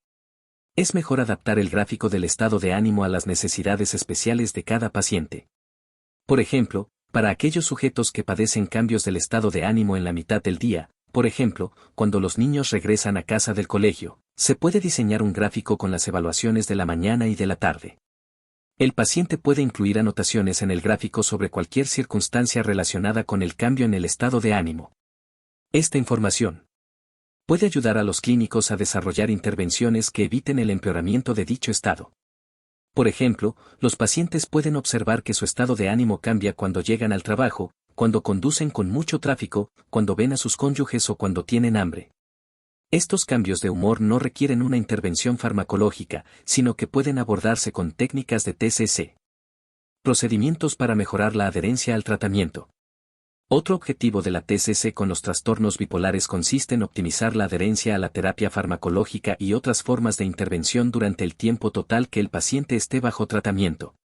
Es mejor adaptar el gráfico del estado de ánimo a las necesidades especiales de cada paciente. Por ejemplo, para aquellos sujetos que padecen cambios del estado de ánimo en la mitad del día, por ejemplo, cuando los niños regresan a casa del colegio, se puede diseñar un gráfico con las evaluaciones de la mañana y de la tarde. El paciente puede incluir anotaciones en el gráfico sobre cualquier circunstancia relacionada con el cambio en el estado de ánimo. Esta información puede ayudar a los clínicos a desarrollar intervenciones que eviten el empeoramiento de dicho estado. Por ejemplo, los pacientes pueden observar que su estado de ánimo cambia cuando llegan al trabajo, cuando conducen con mucho tráfico, cuando ven a sus cónyuges o cuando tienen hambre. Estos cambios de humor no requieren una intervención farmacológica, sino que pueden abordarse con técnicas de TCC. Procedimientos para mejorar la adherencia al tratamiento. Otro objetivo de la TCC con los trastornos bipolares consiste en optimizar la adherencia a la terapia farmacológica y otras formas de intervención durante el tiempo total que el paciente esté bajo tratamiento.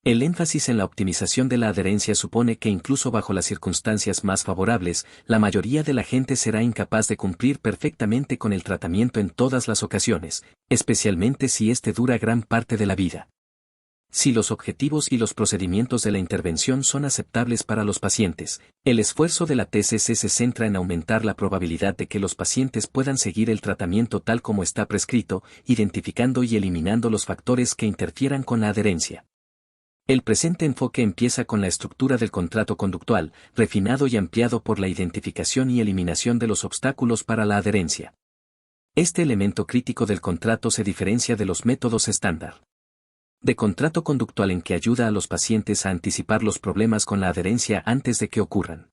El énfasis en la optimización de la adherencia supone que incluso bajo las circunstancias más favorables, la mayoría de la gente será incapaz de cumplir perfectamente con el tratamiento en todas las ocasiones, especialmente si este dura gran parte de la vida. Si los objetivos y los procedimientos de la intervención son aceptables para los pacientes, el esfuerzo de la TCC se centra en aumentar la probabilidad de que los pacientes puedan seguir el tratamiento tal como está prescrito, identificando y eliminando los factores que interfieran con la adherencia. El presente enfoque empieza con la estructura del contrato conductual, refinado y ampliado por la identificación y eliminación de los obstáculos para la adherencia. Este elemento crítico del contrato se diferencia de los métodos estándar de contrato conductual en que ayuda a los pacientes a anticipar los problemas con la adherencia antes de que ocurran.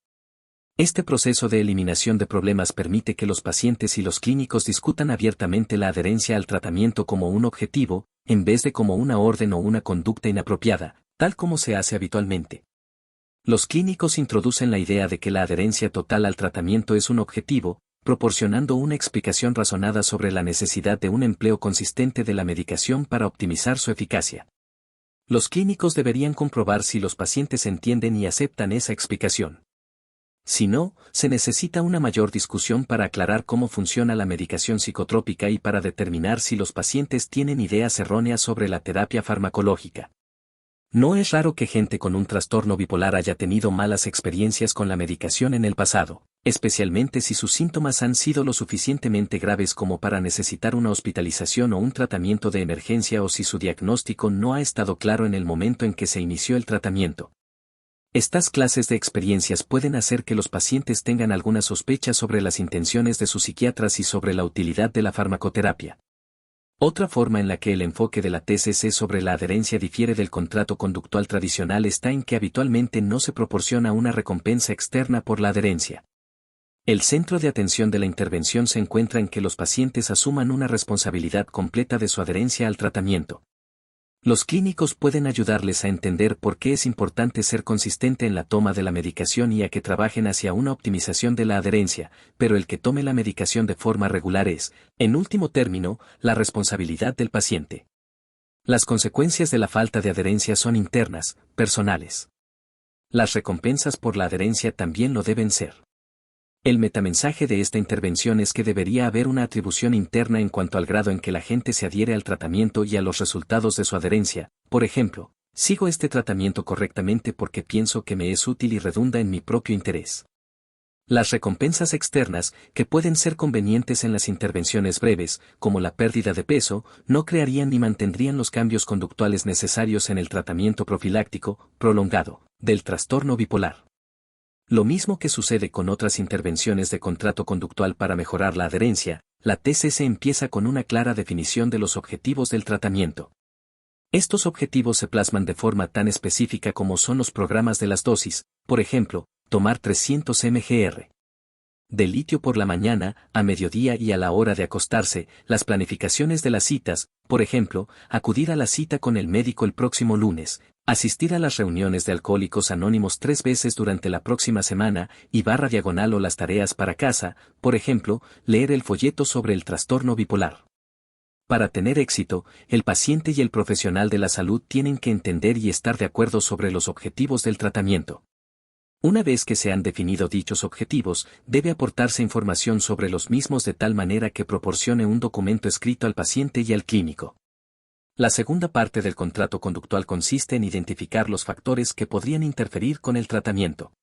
Este proceso de eliminación de problemas permite que los pacientes y los clínicos discutan abiertamente la adherencia al tratamiento como un objetivo, en vez de como una orden o una conducta inapropiada, tal como se hace habitualmente. Los clínicos introducen la idea de que la adherencia total al tratamiento es un objetivo, proporcionando una explicación razonada sobre la necesidad de un empleo consistente de la medicación para optimizar su eficacia. Los clínicos deberían comprobar si los pacientes entienden y aceptan esa explicación. Si no, se necesita una mayor discusión para aclarar cómo funciona la medicación psicotrópica y para determinar si los pacientes tienen ideas erróneas sobre la terapia farmacológica. No es raro que gente con un trastorno bipolar haya tenido malas experiencias con la medicación en el pasado, especialmente si sus síntomas han sido lo suficientemente graves como para necesitar una hospitalización o un tratamiento de emergencia o si su diagnóstico no ha estado claro en el momento en que se inició el tratamiento. Estas clases de experiencias pueden hacer que los pacientes tengan alguna sospecha sobre las intenciones de sus psiquiatras y sobre la utilidad de la farmacoterapia. Otra forma en la que el enfoque de la TCC sobre la adherencia difiere del contrato conductual tradicional está en que habitualmente no se proporciona una recompensa externa por la adherencia. El centro de atención de la intervención se encuentra en que los pacientes asuman una responsabilidad completa de su adherencia al tratamiento. Los clínicos pueden ayudarles a entender por qué es importante ser consistente en la toma de la medicación y a que trabajen hacia una optimización de la adherencia, pero el que tome la medicación de forma regular es, en último término, la responsabilidad del paciente. Las consecuencias de la falta de adherencia son internas, personales. Las recompensas por la adherencia también lo deben ser. El metamensaje de esta intervención es que debería haber una atribución interna en cuanto al grado en que la gente se adhiere al tratamiento y a los resultados de su adherencia. Por ejemplo, sigo este tratamiento correctamente porque pienso que me es útil y redunda en mi propio interés. Las recompensas externas, que pueden ser convenientes en las intervenciones breves, como la pérdida de peso, no crearían ni mantendrían los cambios conductuales necesarios en el tratamiento profiláctico, prolongado, del trastorno bipolar. Lo mismo que sucede con otras intervenciones de contrato conductual para mejorar la adherencia, la TCC empieza con una clara definición de los objetivos del tratamiento. Estos objetivos se plasman de forma tan específica como son los programas de las dosis, por ejemplo, tomar 300 mgr de litio por la mañana, a mediodía y a la hora de acostarse, las planificaciones de las citas, por ejemplo, acudir a la cita con el médico el próximo lunes, asistir a las reuniones de Alcohólicos Anónimos 3 veces durante la próxima semana y /diagonal o las tareas para casa, por ejemplo, leer el folleto sobre el trastorno bipolar. Para tener éxito, el paciente y el profesional de la salud tienen que entender y estar de acuerdo sobre los objetivos del tratamiento. Una vez que se han definido dichos objetivos, debe aportarse información sobre los mismos de tal manera que proporcione un documento escrito al paciente y al clínico. La segunda parte del contrato conductual consiste en identificar los factores que podrían interferir con el tratamiento.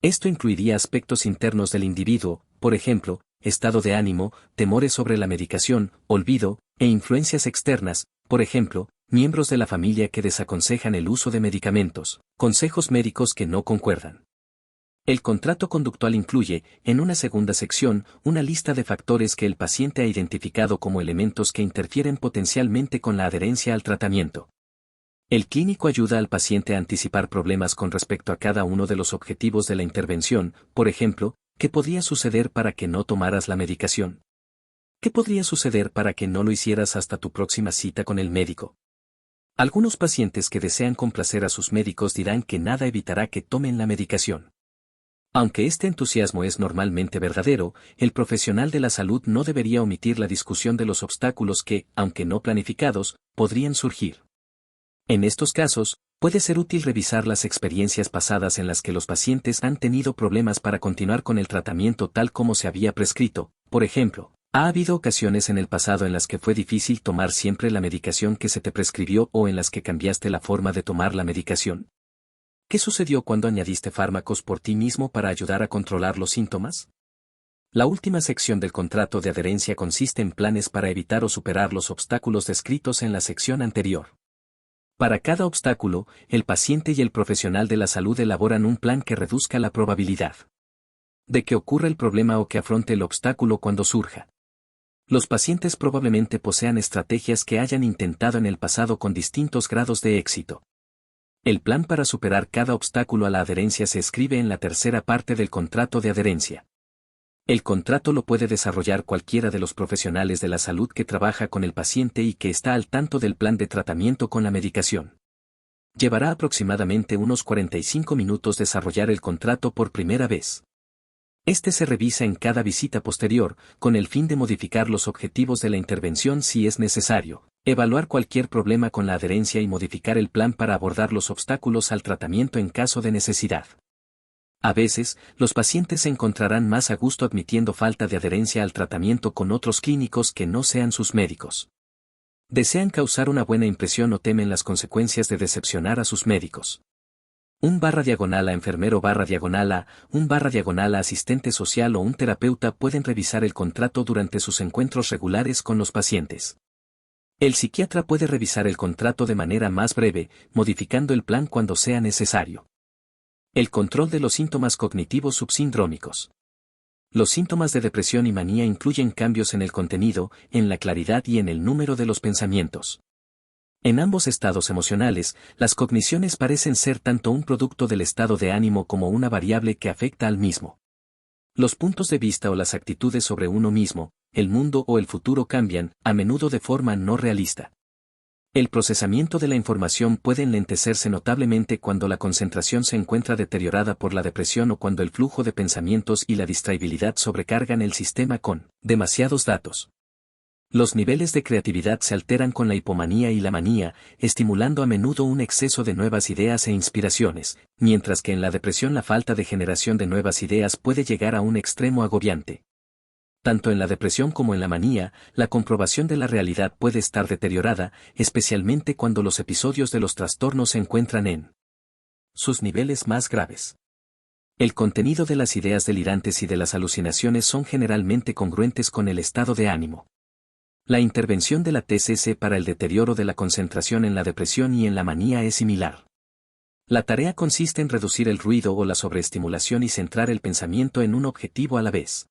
Esto incluiría aspectos internos del individuo, por ejemplo, estado de ánimo, temores sobre la medicación, olvido, e influencias externas, por ejemplo, miembros de la familia que desaconsejan el uso de medicamentos, consejos médicos que no concuerdan. El contrato conductual incluye, en una segunda sección, una lista de factores que el paciente ha identificado como elementos que interfieren potencialmente con la adherencia al tratamiento. El clínico ayuda al paciente a anticipar problemas con respecto a cada uno de los objetivos de la intervención, por ejemplo, ¿qué podría suceder para que no tomaras la medicación? ¿Qué podría suceder para que no lo hicieras hasta tu próxima cita con el médico? Algunos pacientes que desean complacer a sus médicos dirán que nada evitará que tomen la medicación. Aunque este entusiasmo es normalmente verdadero, el profesional de la salud no debería omitir la discusión de los obstáculos que, aunque no planificados, podrían surgir. En estos casos, puede ser útil revisar las experiencias pasadas en las que los pacientes han tenido problemas para continuar con el tratamiento tal como se había prescrito. Por ejemplo, ¿ha habido ocasiones en el pasado en las que fue difícil tomar siempre la medicación que se te prescribió o en las que cambiaste la forma de tomar la medicación? ¿Qué sucedió cuando añadiste fármacos por ti mismo para ayudar a controlar los síntomas? La última sección del contrato de adherencia consiste en planes para evitar o superar los obstáculos descritos en la sección anterior. Para cada obstáculo, el paciente y el profesional de la salud elaboran un plan que reduzca la probabilidad de que ocurra el problema o que afronte el obstáculo cuando surja. Los pacientes probablemente posean estrategias que hayan intentado en el pasado con distintos grados de éxito. El plan para superar cada obstáculo a la adherencia se escribe en la tercera parte del contrato de adherencia. El contrato lo puede desarrollar cualquiera de los profesionales de la salud que trabaja con el paciente y que está al tanto del plan de tratamiento con la medicación. Llevará aproximadamente unos 45 minutos desarrollar el contrato por primera vez. Este se revisa en cada visita posterior, con el fin de modificar los objetivos de la intervención si es necesario, evaluar cualquier problema con la adherencia y modificar el plan para abordar los obstáculos al tratamiento en caso de necesidad. A veces, los pacientes se encontrarán más a gusto admitiendo falta de adherencia al tratamiento con otros clínicos que no sean sus médicos. Desean causar una buena impresión o temen las consecuencias de decepcionar a sus médicos. /a enfermero /a, /a asistente social o un terapeuta pueden revisar el contrato durante sus encuentros regulares con los pacientes. El psiquiatra puede revisar el contrato de manera más breve, modificando el plan cuando sea necesario. El control de los síntomas cognitivos subsindrómicos. Los síntomas de depresión y manía incluyen cambios en el contenido, en la claridad y en el número de los pensamientos. En ambos estados emocionales, las cogniciones parecen ser tanto un producto del estado de ánimo como una variable que afecta al mismo. Los puntos de vista o las actitudes sobre uno mismo, el mundo o el futuro cambian, a menudo de forma no realista. El procesamiento de la información puede enlentecerse notablemente cuando la concentración se encuentra deteriorada por la depresión o cuando el flujo de pensamientos y la distraibilidad sobrecargan el sistema con demasiados datos. Los niveles de creatividad se alteran con la hipomanía y la manía, estimulando a menudo un exceso de nuevas ideas e inspiraciones, mientras que en la depresión la falta de generación de nuevas ideas puede llegar a un extremo agobiante. Tanto en la depresión como en la manía, la comprobación de la realidad puede estar deteriorada, especialmente cuando los episodios de los trastornos se encuentran en sus niveles más graves. El contenido de las ideas delirantes y de las alucinaciones son generalmente congruentes con el estado de ánimo. La intervención de la TCC para el deterioro de la concentración en la depresión y en la manía es similar. La tarea consiste en reducir el ruido o la sobreestimulación y centrar el pensamiento en un objetivo a la vez.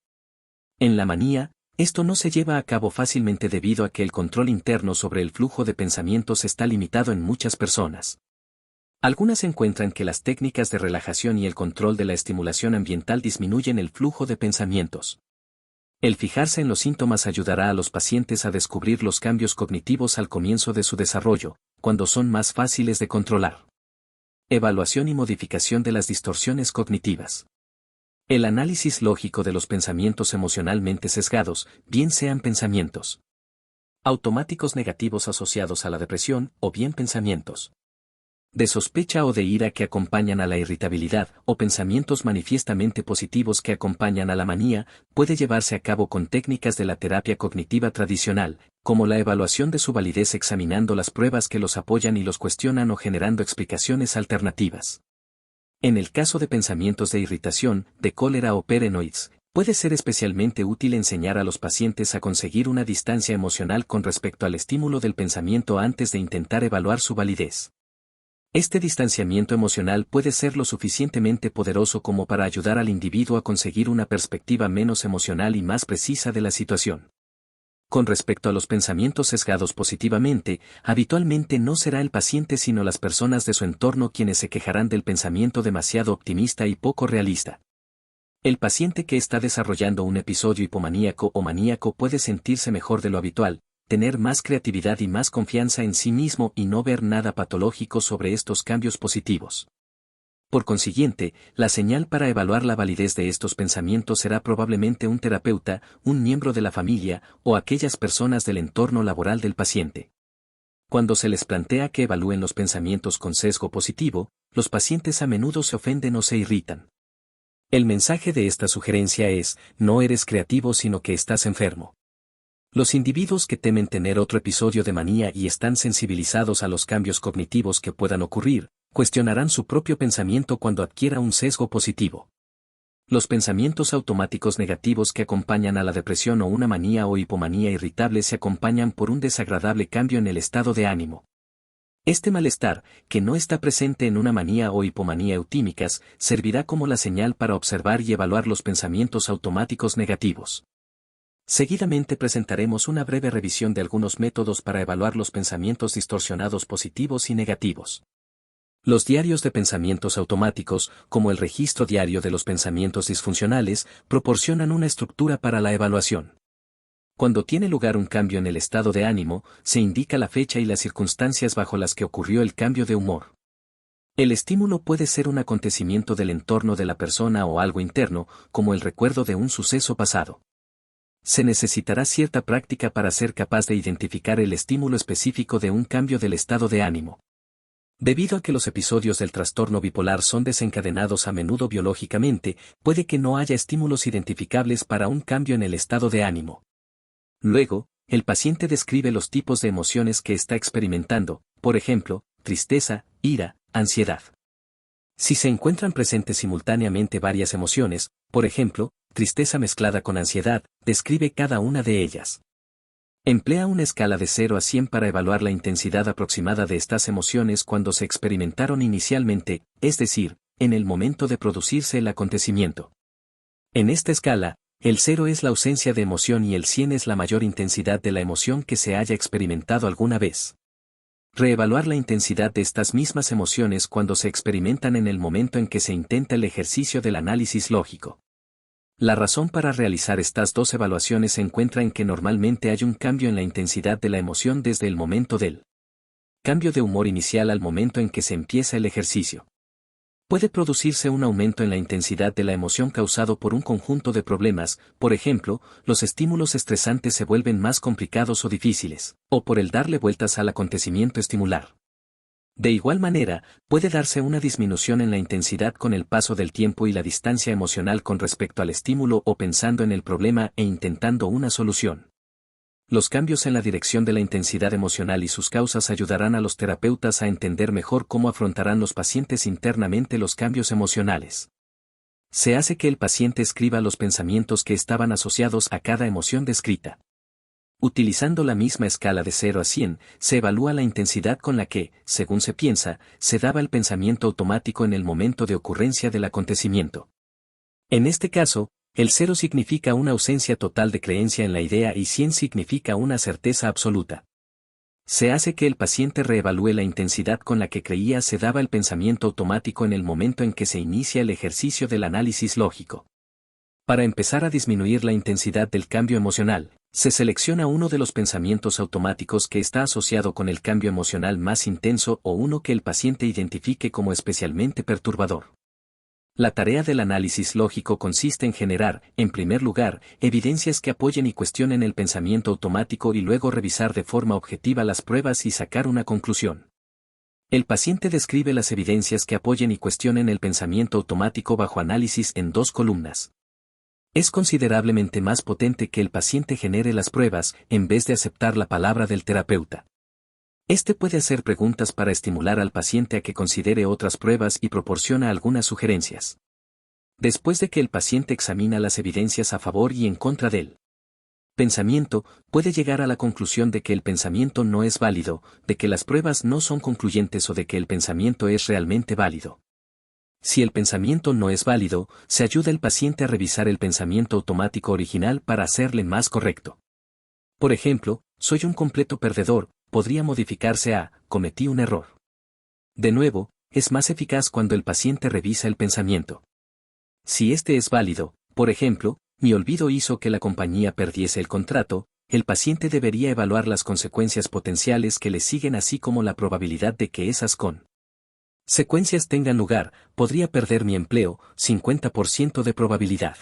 En la manía, esto no se lleva a cabo fácilmente debido a que el control interno sobre el flujo de pensamientos está limitado en muchas personas. Algunas encuentran que las técnicas de relajación y el control de la estimulación ambiental disminuyen el flujo de pensamientos. El fijarse en los síntomas ayudará a los pacientes a descubrir los cambios cognitivos al comienzo de su desarrollo, cuando son más fáciles de controlar. Evaluación y modificación de las distorsiones cognitivas. El análisis lógico de los pensamientos emocionalmente sesgados, bien sean pensamientos automáticos negativos asociados a la depresión, o bien pensamientos de sospecha o de ira que acompañan a la irritabilidad, o pensamientos manifiestamente positivos que acompañan a la manía, puede llevarse a cabo con técnicas de la terapia cognitiva tradicional, como la evaluación de su validez examinando las pruebas que los apoyan y los cuestionan o generando explicaciones alternativas. En el caso de pensamientos de irritación, de cólera o paranoids, puede ser especialmente útil enseñar a los pacientes a conseguir una distancia emocional con respecto al estímulo del pensamiento antes de intentar evaluar su validez. Este distanciamiento emocional puede ser lo suficientemente poderoso como para ayudar al individuo a conseguir una perspectiva menos emocional y más precisa de la situación. Con respecto a los pensamientos sesgados positivamente, habitualmente no será el paciente sino las personas de su entorno quienes se quejarán del pensamiento demasiado optimista y poco realista. El paciente que está desarrollando un episodio hipomaníaco o maníaco puede sentirse mejor de lo habitual, tener más creatividad y más confianza en sí mismo y no ver nada patológico sobre estos cambios positivos. Por consiguiente, la señal para evaluar la validez de estos pensamientos será probablemente un terapeuta, un miembro de la familia o aquellas personas del entorno laboral del paciente. Cuando se les plantea que evalúen los pensamientos con sesgo positivo, los pacientes a menudo se ofenden o se irritan. El mensaje de esta sugerencia es, no eres creativo sino que estás enfermo. Los individuos que temen tener otro episodio de manía y están sensibilizados a los cambios cognitivos que puedan ocurrir, cuestionarán su propio pensamiento cuando adquiera un sesgo positivo. Los pensamientos automáticos negativos que acompañan a la depresión o una manía o hipomanía irritable se acompañan por un desagradable cambio en el estado de ánimo. Este malestar, que no está presente en una manía o hipomanía eutímicas, servirá como la señal para observar y evaluar los pensamientos automáticos negativos. Seguidamente presentaremos una breve revisión de algunos métodos para evaluar los pensamientos distorsionados positivos y negativos. Los diarios de pensamientos automáticos, como el registro diario de los pensamientos disfuncionales, proporcionan una estructura para la evaluación. Cuando tiene lugar un cambio en el estado de ánimo, se indica la fecha y las circunstancias bajo las que ocurrió el cambio de humor. El estímulo puede ser un acontecimiento del entorno de la persona o algo interno, como el recuerdo de un suceso pasado. Se necesitará cierta práctica para ser capaz de identificar el estímulo específico de un cambio del estado de ánimo. Debido a que los episodios del trastorno bipolar son desencadenados a menudo biológicamente, puede que no haya estímulos identificables para un cambio en el estado de ánimo. Luego, el paciente describe los tipos de emociones que está experimentando, por ejemplo, tristeza, ira, ansiedad. Si se encuentran presentes simultáneamente varias emociones, por ejemplo, tristeza mezclada con ansiedad, describe cada una de ellas. Emplea una escala de 0 a 100 para evaluar la intensidad aproximada de estas emociones cuando se experimentaron inicialmente, es decir, en el momento de producirse el acontecimiento. En esta escala, El 0 es la ausencia de emoción y el 100 es la mayor intensidad de la emoción que se haya experimentado alguna vez. Reevaluar la intensidad de estas mismas emociones cuando se experimentan en el momento en que se intenta el ejercicio del análisis lógico. La razón para realizar estas dos evaluaciones se encuentra en que normalmente hay un cambio en la intensidad de la emoción desde el momento del cambio de humor inicial al momento en que se empieza el ejercicio. Puede producirse un aumento en la intensidad de la emoción causado por un conjunto de problemas, por ejemplo, los estímulos estresantes se vuelven más complicados o difíciles, o por el darle vueltas al acontecimiento estimular. De igual manera, puede darse una disminución en la intensidad con el paso del tiempo y la distancia emocional con respecto al estímulo o pensando en el problema e intentando una solución. Los cambios en la dirección de la intensidad emocional y sus causas ayudarán a los terapeutas a entender mejor cómo afrontarán los pacientes internamente los cambios emocionales. Se hace que el paciente escriba los pensamientos que estaban asociados a cada emoción descrita. Utilizando la misma escala de 0 a 100, se evalúa la intensidad con la que, según se piensa, se daba el pensamiento automático en el momento de ocurrencia del acontecimiento. En este caso, el 0 significa una ausencia total de creencia en la idea y 100 significa una certeza absoluta. Se hace que el paciente reevalúe la intensidad con la que creía se daba el pensamiento automático en el momento en que se inicia el ejercicio del análisis lógico. Para empezar a disminuir la intensidad del cambio emocional, se selecciona uno de los pensamientos automáticos que está asociado con el cambio emocional más intenso o uno que el paciente identifique como especialmente perturbador. La tarea del análisis lógico consiste en generar, en primer lugar, evidencias que apoyen y cuestionen el pensamiento automático y luego revisar de forma objetiva las pruebas y sacar una conclusión. El paciente describe las evidencias que apoyen y cuestionen el pensamiento automático bajo análisis en dos columnas. Es considerablemente más potente que el paciente genere las pruebas, en vez de aceptar la palabra del terapeuta. Este puede hacer preguntas para estimular al paciente a que considere otras pruebas y proporciona algunas sugerencias. Después de que el paciente examina las evidencias a favor y en contra del pensamiento, puede llegar a la conclusión de que el pensamiento no es válido, de que las pruebas no son concluyentes o de que el pensamiento es realmente válido. Si el pensamiento no es válido, se ayuda al paciente a revisar el pensamiento automático original para hacerle más correcto. Por ejemplo, soy un completo perdedor, podría modificarse a, cometí un error. De nuevo, es más eficaz cuando el paciente revisa el pensamiento. Si este es válido, por ejemplo, mi olvido hizo que la compañía perdiese el contrato, el paciente debería evaluar las consecuencias potenciales que le siguen así como la probabilidad de que esas consecuencias tengan lugar, podría perder mi empleo, 50% de probabilidad.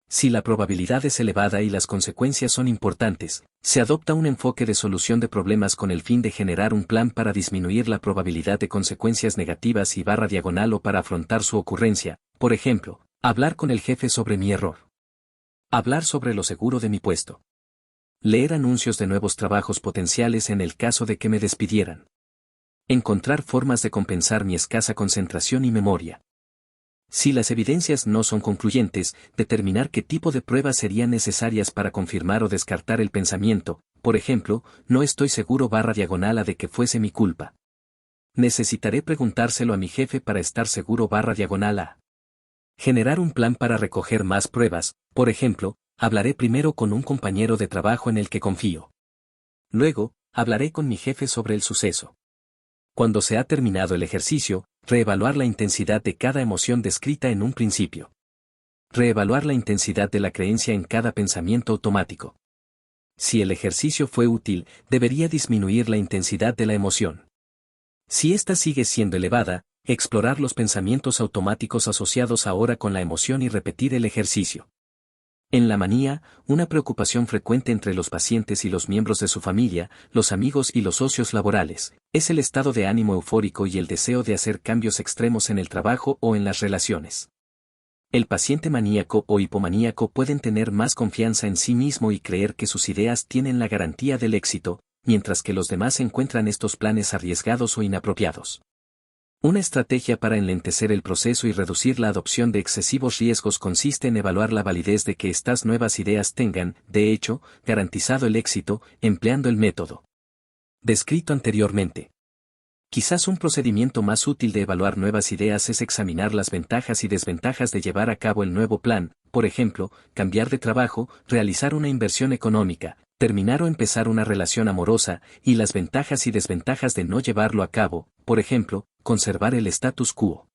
Si la probabilidad es elevada y las consecuencias son importantes, se adopta un enfoque de solución de problemas con el fin de generar un plan para disminuir la probabilidad de consecuencias negativas y /diagonal o para afrontar su ocurrencia, por ejemplo, hablar con el jefe sobre mi error. Hablar sobre lo seguro de mi puesto. Leer anuncios de nuevos trabajos potenciales en el caso de que me despidieran. Encontrar formas de compensar mi escasa concentración y memoria. Si las evidencias no son concluyentes, determinar qué tipo de pruebas serían necesarias para confirmar o descartar el pensamiento, por ejemplo, no estoy seguro /diagonal a de que fuese mi culpa. Necesitaré preguntárselo a mi jefe para estar seguro /diagonal a. Generar un plan para recoger más pruebas, por ejemplo, hablaré primero con un compañero de trabajo en el que confío. Luego, hablaré con mi jefe sobre el suceso. Cuando se ha terminado el ejercicio, reevaluar la intensidad de cada emoción descrita en un principio. Reevaluar la intensidad de la creencia en cada pensamiento automático. Si el ejercicio fue útil, debería disminuir la intensidad de la emoción. Si ésta sigue siendo elevada, explorar los pensamientos automáticos asociados ahora con la emoción y repetir el ejercicio. En la manía, una preocupación frecuente entre los pacientes y los miembros de su familia, los amigos y los socios laborales, es el estado de ánimo eufórico y el deseo de hacer cambios extremos en el trabajo o en las relaciones. El paciente maníaco o hipomaníaco pueden tener más confianza en sí mismo y creer que sus ideas tienen la garantía del éxito, mientras que los demás encuentran estos planes arriesgados o inapropiados. Una estrategia para enlentecer el proceso y reducir la adopción de excesivos riesgos consiste en evaluar la validez de que estas nuevas ideas tengan, de hecho, garantizado el éxito, empleando el método descrito anteriormente. Quizás un procedimiento más útil de evaluar nuevas ideas es examinar las ventajas y desventajas de llevar a cabo el nuevo plan, por ejemplo, cambiar de trabajo, realizar una inversión económica, terminar o empezar una relación amorosa, y las ventajas y desventajas de no llevarlo a cabo, por ejemplo, conservar el status quo.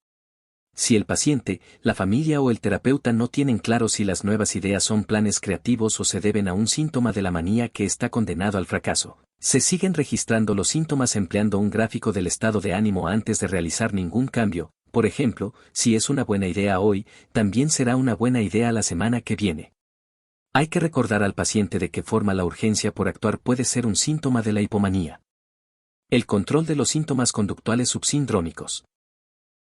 Si el paciente, la familia o el terapeuta no tienen claro si las nuevas ideas son planes creativos o se deben a un síntoma de la manía que está condenado al fracaso, se siguen registrando los síntomas empleando un gráfico del estado de ánimo antes de realizar ningún cambio. Por ejemplo, si es una buena idea hoy, también será una buena idea la semana que viene. Hay que recordar al paciente de qué forma la urgencia por actuar puede ser un síntoma de la hipomanía. El control de los síntomas conductuales subsindrómicos.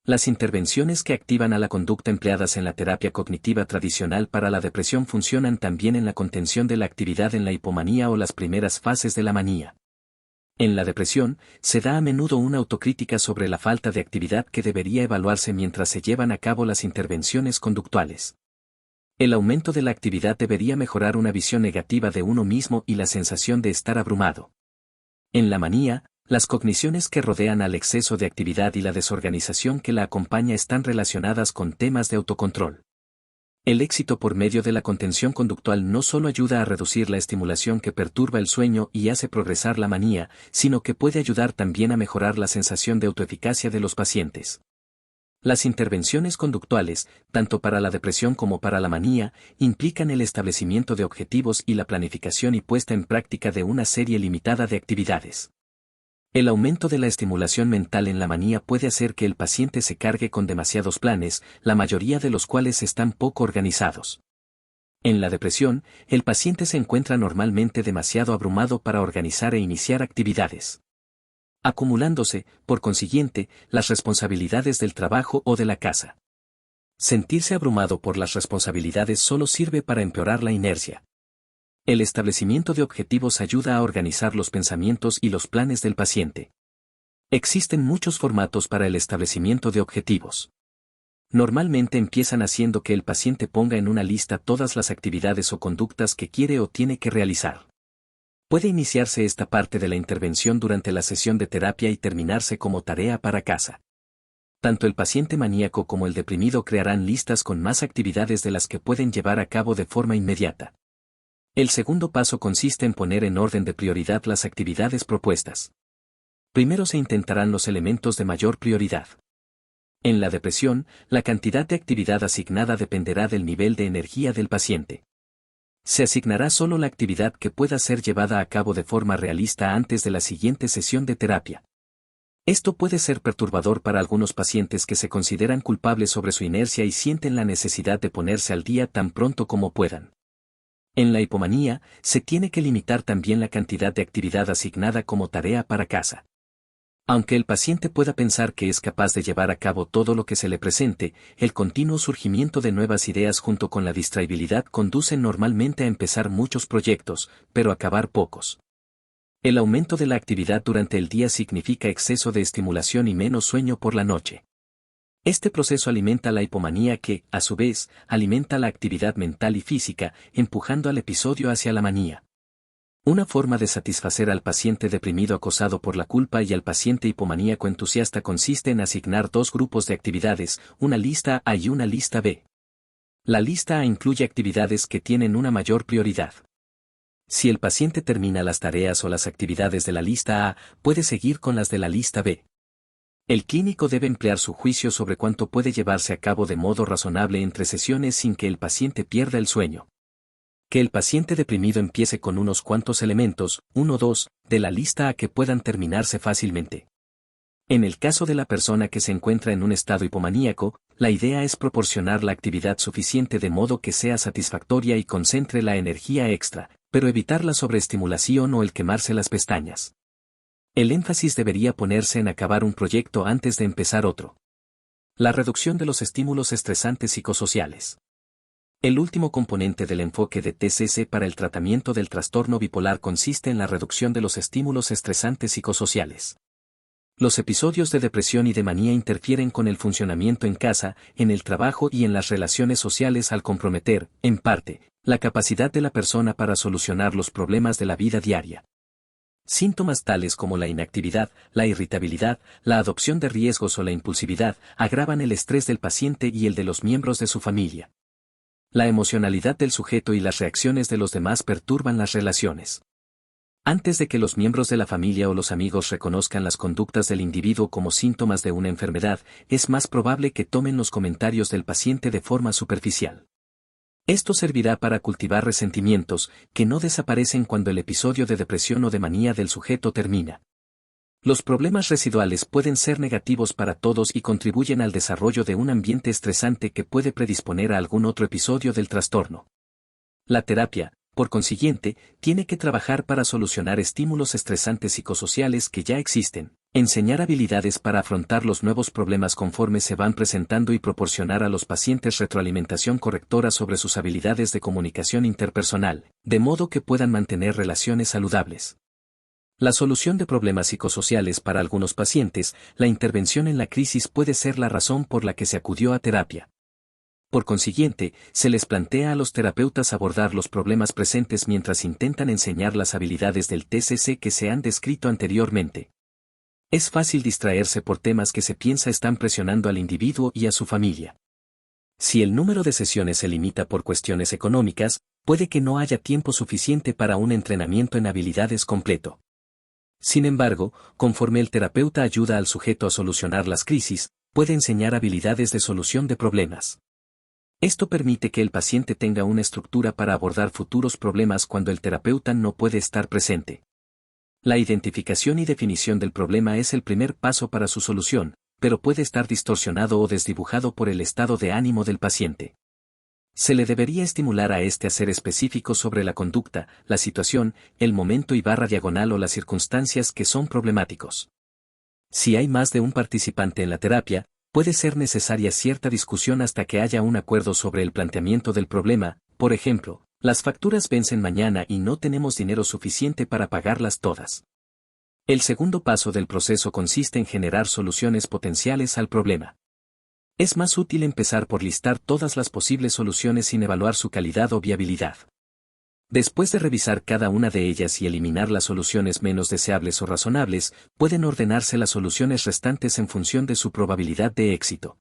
Las intervenciones que activan a la conducta empleadas en la terapia cognitiva tradicional para la depresión funcionan también en la contención de la actividad en la hipomanía o las primeras fases de la manía. En la depresión, se da a menudo una autocrítica sobre la falta de actividad que debería evaluarse mientras se llevan a cabo las intervenciones conductuales. El aumento de la actividad debería mejorar una visión negativa de uno mismo y la sensación de estar abrumado. En la manía, las cogniciones que rodean al exceso de actividad y la desorganización que la acompaña están relacionadas con temas de autocontrol. El éxito por medio de la contención conductual no solo ayuda a reducir la estimulación que perturba el sueño y hace progresar la manía, sino que puede ayudar también a mejorar la sensación de autoeficacia de los pacientes. Las intervenciones conductuales, tanto para la depresión como para la manía, implican el establecimiento de objetivos y la planificación y puesta en práctica de una serie limitada de actividades. El aumento de la estimulación mental en la manía puede hacer que el paciente se cargue con demasiados planes, la mayoría de los cuales están poco organizados. En la depresión, el paciente se encuentra normalmente demasiado abrumado para organizar e iniciar actividades, acumulándose, por consiguiente, las responsabilidades del trabajo o de la casa. Sentirse abrumado por las responsabilidades solo sirve para empeorar la inercia. El establecimiento de objetivos ayuda a organizar los pensamientos y los planes del paciente. Existen muchos formatos para el establecimiento de objetivos. Normalmente empiezan haciendo que el paciente ponga en una lista todas las actividades o conductas que quiere o tiene que realizar. Puede iniciarse esta parte de la intervención durante la sesión de terapia y terminarse como tarea para casa. Tanto el paciente maníaco como el deprimido crearán listas con más actividades de las que pueden llevar a cabo de forma inmediata. El segundo paso consiste en poner en orden de prioridad las actividades propuestas. Primero se intentarán los elementos de mayor prioridad. En la depresión, la cantidad de actividad asignada dependerá del nivel de energía del paciente. Se asignará solo la actividad que pueda ser llevada a cabo de forma realista antes de la siguiente sesión de terapia. Esto puede ser perturbador para algunos pacientes que se consideran culpables sobre su inercia y sienten la necesidad de ponerse al día tan pronto como puedan. En la hipomanía, se tiene que limitar también la cantidad de actividad asignada como tarea para casa. Aunque el paciente pueda pensar que es capaz de llevar a cabo todo lo que se le presente, el continuo surgimiento de nuevas ideas junto con la distraibilidad conducen normalmente a empezar muchos proyectos, pero acabar pocos. El aumento de la actividad durante el día significa exceso de estimulación y menos sueño por la noche. Este proceso alimenta la hipomanía que, a su vez, alimenta la actividad mental y física, empujando al episodio hacia la manía. Una forma de satisfacer al paciente deprimido acosado por la culpa y al paciente hipomaníaco entusiasta consiste en asignar dos grupos de actividades, una lista A y una lista B. La lista A incluye actividades que tienen una mayor prioridad. Si el paciente termina las tareas o las actividades de la lista A, puede seguir con las de la lista B. El clínico debe emplear su juicio sobre cuánto puede llevarse a cabo de modo razonable entre sesiones sin que el paciente pierda el sueño. Que el paciente deprimido empiece con unos cuantos elementos, 1 o 2, de la lista A que puedan terminarse fácilmente. En el caso de la persona que se encuentra en un estado hipomaníaco, la idea es proporcionar la actividad suficiente de modo que sea satisfactoria y concentre la energía extra, pero evitar la sobreestimulación o el quemarse las pestañas. El énfasis debería ponerse en acabar un proyecto antes de empezar otro. La reducción de los estímulos estresantes psicosociales. El último componente del enfoque de TCC para el tratamiento del trastorno bipolar consiste en la reducción de los estímulos estresantes psicosociales. Los episodios de depresión y de manía interfieren con el funcionamiento en casa, en el trabajo y en las relaciones sociales al comprometer, en parte, la capacidad de la persona para solucionar los problemas de la vida diaria. Síntomas tales como la inactividad, la irritabilidad, la adopción de riesgos o la impulsividad agravan el estrés del paciente y el de los miembros de su familia. La emocionalidad del sujeto y las reacciones de los demás perturban las relaciones. Antes de que los miembros de la familia o los amigos reconozcan las conductas del individuo como síntomas de una enfermedad, es más probable que tomen los comentarios del paciente de forma superficial. Esto servirá para cultivar resentimientos, que no desaparecen cuando el episodio de depresión o de manía del sujeto termina. Los problemas residuales pueden ser negativos para todos y contribuyen al desarrollo de un ambiente estresante que puede predisponer a algún otro episodio del trastorno. La terapia, por consiguiente, tiene que trabajar para solucionar estímulos estresantes psicosociales que ya existen, enseñar habilidades para afrontar los nuevos problemas conforme se van presentando y proporcionar a los pacientes retroalimentación correctora sobre sus habilidades de comunicación interpersonal, de modo que puedan mantener relaciones saludables. La solución de problemas psicosociales para algunos pacientes, la intervención en la crisis puede ser la razón por la que se acudió a terapia. Por consiguiente, se les plantea a los terapeutas abordar los problemas presentes mientras intentan enseñar las habilidades del TCC que se han descrito anteriormente. Es fácil distraerse por temas que se piensa están presionando al individuo y a su familia. Si el número de sesiones se limita por cuestiones económicas, puede que no haya tiempo suficiente para un entrenamiento en habilidades completo. Sin embargo, conforme el terapeuta ayuda al sujeto a solucionar las crisis, puede enseñar habilidades de solución de problemas. Esto permite que el paciente tenga una estructura para abordar futuros problemas cuando el terapeuta no puede estar presente. La identificación y definición del problema es el primer paso para su solución, pero puede estar distorsionado o desdibujado por el estado de ánimo del paciente. Se le debería estimular a este a ser específico sobre la conducta, la situación, el momento y / o las circunstancias que son problemáticos. Si hay más de un participante en la terapia, puede ser necesaria cierta discusión hasta que haya un acuerdo sobre el planteamiento del problema. Por ejemplo, las facturas vencen mañana y no tenemos dinero suficiente para pagarlas todas. El segundo paso del proceso consiste en generar soluciones potenciales al problema. Es más útil empezar por listar todas las posibles soluciones sin evaluar su calidad o viabilidad. Después de revisar cada una de ellas y eliminar las soluciones menos deseables o razonables, pueden ordenarse las soluciones restantes en función de su probabilidad de éxito.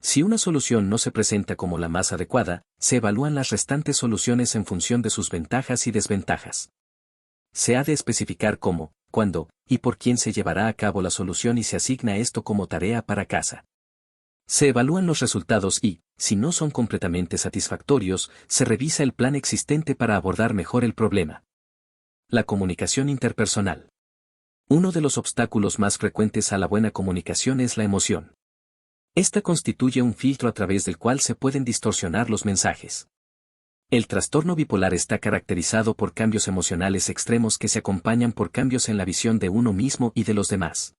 Si una solución no se presenta como la más adecuada, se evalúan las restantes soluciones en función de sus ventajas y desventajas. Se ha de especificar cómo, cuándo y por quién se llevará a cabo la solución y se asigna esto como tarea para casa. Se evalúan los resultados y, si no son completamente satisfactorios, se revisa el plan existente para abordar mejor el problema. La comunicación interpersonal. Uno de los obstáculos más frecuentes a la buena comunicación es la emoción. Esta constituye un filtro a través del cual se pueden distorsionar los mensajes. El trastorno bipolar está caracterizado por cambios emocionales extremos que se acompañan por cambios en la visión de uno mismo y de los demás.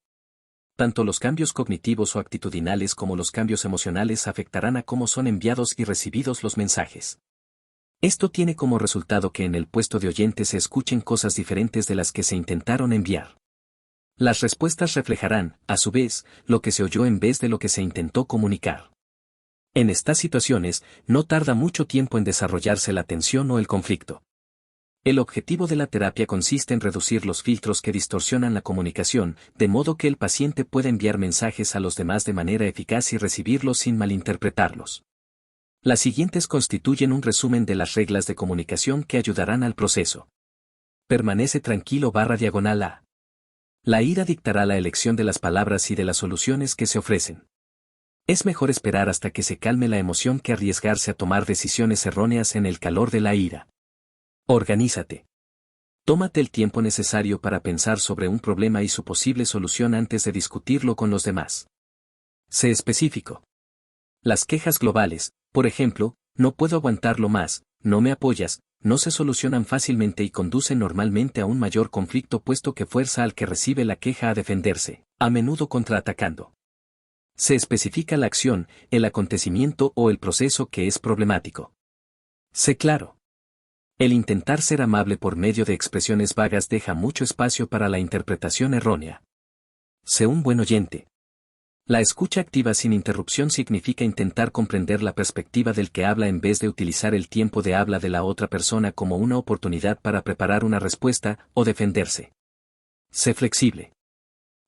Tanto los cambios cognitivos o actitudinales como los cambios emocionales afectarán a cómo son enviados y recibidos los mensajes. Esto tiene como resultado que en el puesto de oyente se escuchen cosas diferentes de las que se intentaron enviar. Las respuestas reflejarán, a su vez, lo que se oyó en vez de lo que se intentó comunicar. En estas situaciones, no tarda mucho tiempo en desarrollarse la tensión o el conflicto. El objetivo de la terapia consiste en reducir los filtros que distorsionan la comunicación, de modo que el paciente pueda enviar mensajes a los demás de manera eficaz y recibirlos sin malinterpretarlos. Las siguientes constituyen un resumen de las reglas de comunicación que ayudarán al proceso. Permanece tranquilo /A. La ira dictará la elección de las palabras y de las soluciones que se ofrecen. Es mejor esperar hasta que se calme la emoción que arriesgarse a tomar decisiones erróneas en el calor de la ira. Organízate. Tómate el tiempo necesario para pensar sobre un problema y su posible solución antes de discutirlo con los demás. Sé específico. Las quejas globales, por ejemplo, no puedo aguantarlo más, no me apoyas, no se solucionan fácilmente y conducen normalmente a un mayor conflicto puesto que fuerza al que recibe la queja a defenderse, a menudo contraatacando. Se especifica la acción, el acontecimiento o el proceso que es problemático. Sé claro. El intentar ser amable por medio de expresiones vagas deja mucho espacio para la interpretación errónea. Sé un buen oyente. La escucha activa sin interrupción significa intentar comprender la perspectiva del que habla en vez de utilizar el tiempo de habla de la otra persona como una oportunidad para preparar una respuesta o defenderse. Sé flexible.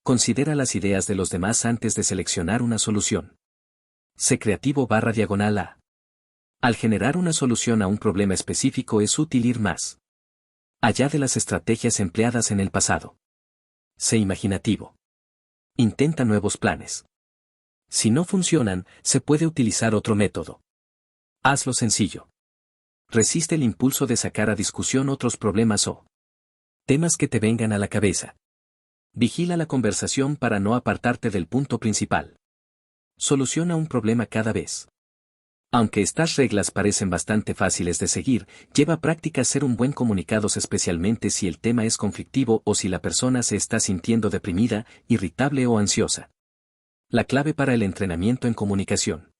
Considera las ideas de los demás antes de seleccionar una solución. Sé creativo /A. Al generar una solución a un problema específico es útil ir más allá de las estrategias empleadas en el pasado. Sé imaginativo. Intenta nuevos planes. Si no funcionan, se puede utilizar otro método. Hazlo sencillo. Resiste el impulso de sacar a discusión otros problemas o temas que te vengan a la cabeza. Vigila la conversación para no apartarte del punto principal. Soluciona un problema cada vez. Aunque estas reglas parecen bastante fáciles de seguir, lleva práctica ser un buen comunicador, especialmente si el tema es conflictivo o si la persona se está sintiendo deprimida, irritable o ansiosa. La clave para el entrenamiento en comunicación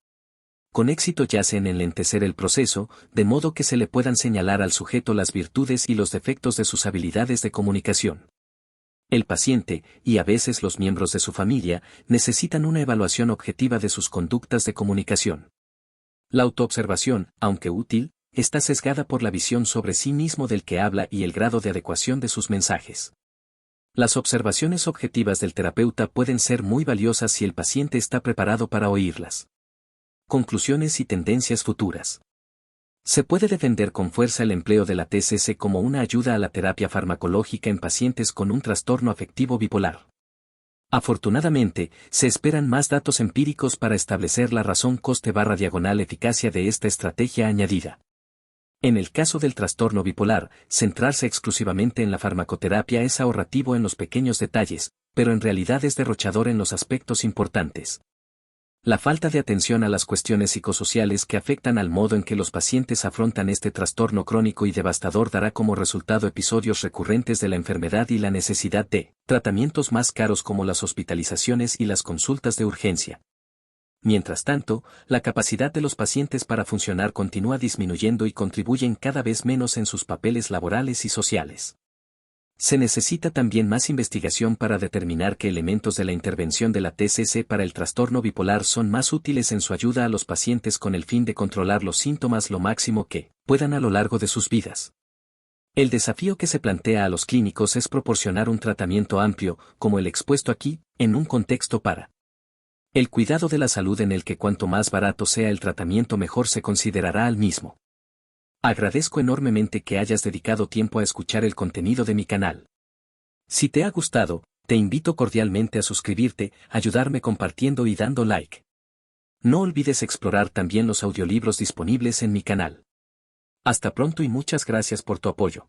con éxito yace en enlentecer el proceso, de modo que se le puedan señalar al sujeto las virtudes y los defectos de sus habilidades de comunicación. El paciente, y a veces los miembros de su familia, necesitan una evaluación objetiva de sus conductas de comunicación. La autoobservación, aunque útil, está sesgada por la visión sobre sí mismo del que habla y el grado de adecuación de sus mensajes. Las observaciones objetivas del terapeuta pueden ser muy valiosas si el paciente está preparado para oírlas. Conclusiones y tendencias futuras. Se puede defender con fuerza el empleo de la TCC como una ayuda a la terapia farmacológica en pacientes con un trastorno afectivo bipolar. Afortunadamente, se esperan más datos empíricos para establecer la razón coste/eficacia de esta estrategia añadida. En el caso del trastorno bipolar, centrarse exclusivamente en la farmacoterapia es ahorrativo en los pequeños detalles, pero en realidad es derrochador en los aspectos importantes. La falta de atención a las cuestiones psicosociales que afectan al modo en que los pacientes afrontan este trastorno crónico y devastador dará como resultado episodios recurrentes de la enfermedad y la necesidad de tratamientos más caros como las hospitalizaciones y las consultas de urgencia. Mientras tanto, la capacidad de los pacientes para funcionar continúa disminuyendo y contribuyen cada vez menos en sus papeles laborales y sociales. Se necesita también más investigación para determinar qué elementos de la intervención de la TCC para el trastorno bipolar son más útiles en su ayuda a los pacientes con el fin de controlar los síntomas lo máximo que puedan a lo largo de sus vidas. El desafío que se plantea a los clínicos es proporcionar un tratamiento amplio, como el expuesto aquí, en un contexto para el cuidado de la salud en el que cuanto más barato sea el tratamiento mejor se considerará al mismo. Agradezco enormemente que hayas dedicado tiempo a escuchar el contenido de mi canal. Si te ha gustado, te invito cordialmente a suscribirte, ayudarme compartiendo y dando like. No olvides explorar también los audiolibros disponibles en mi canal. Hasta pronto y muchas gracias por tu apoyo.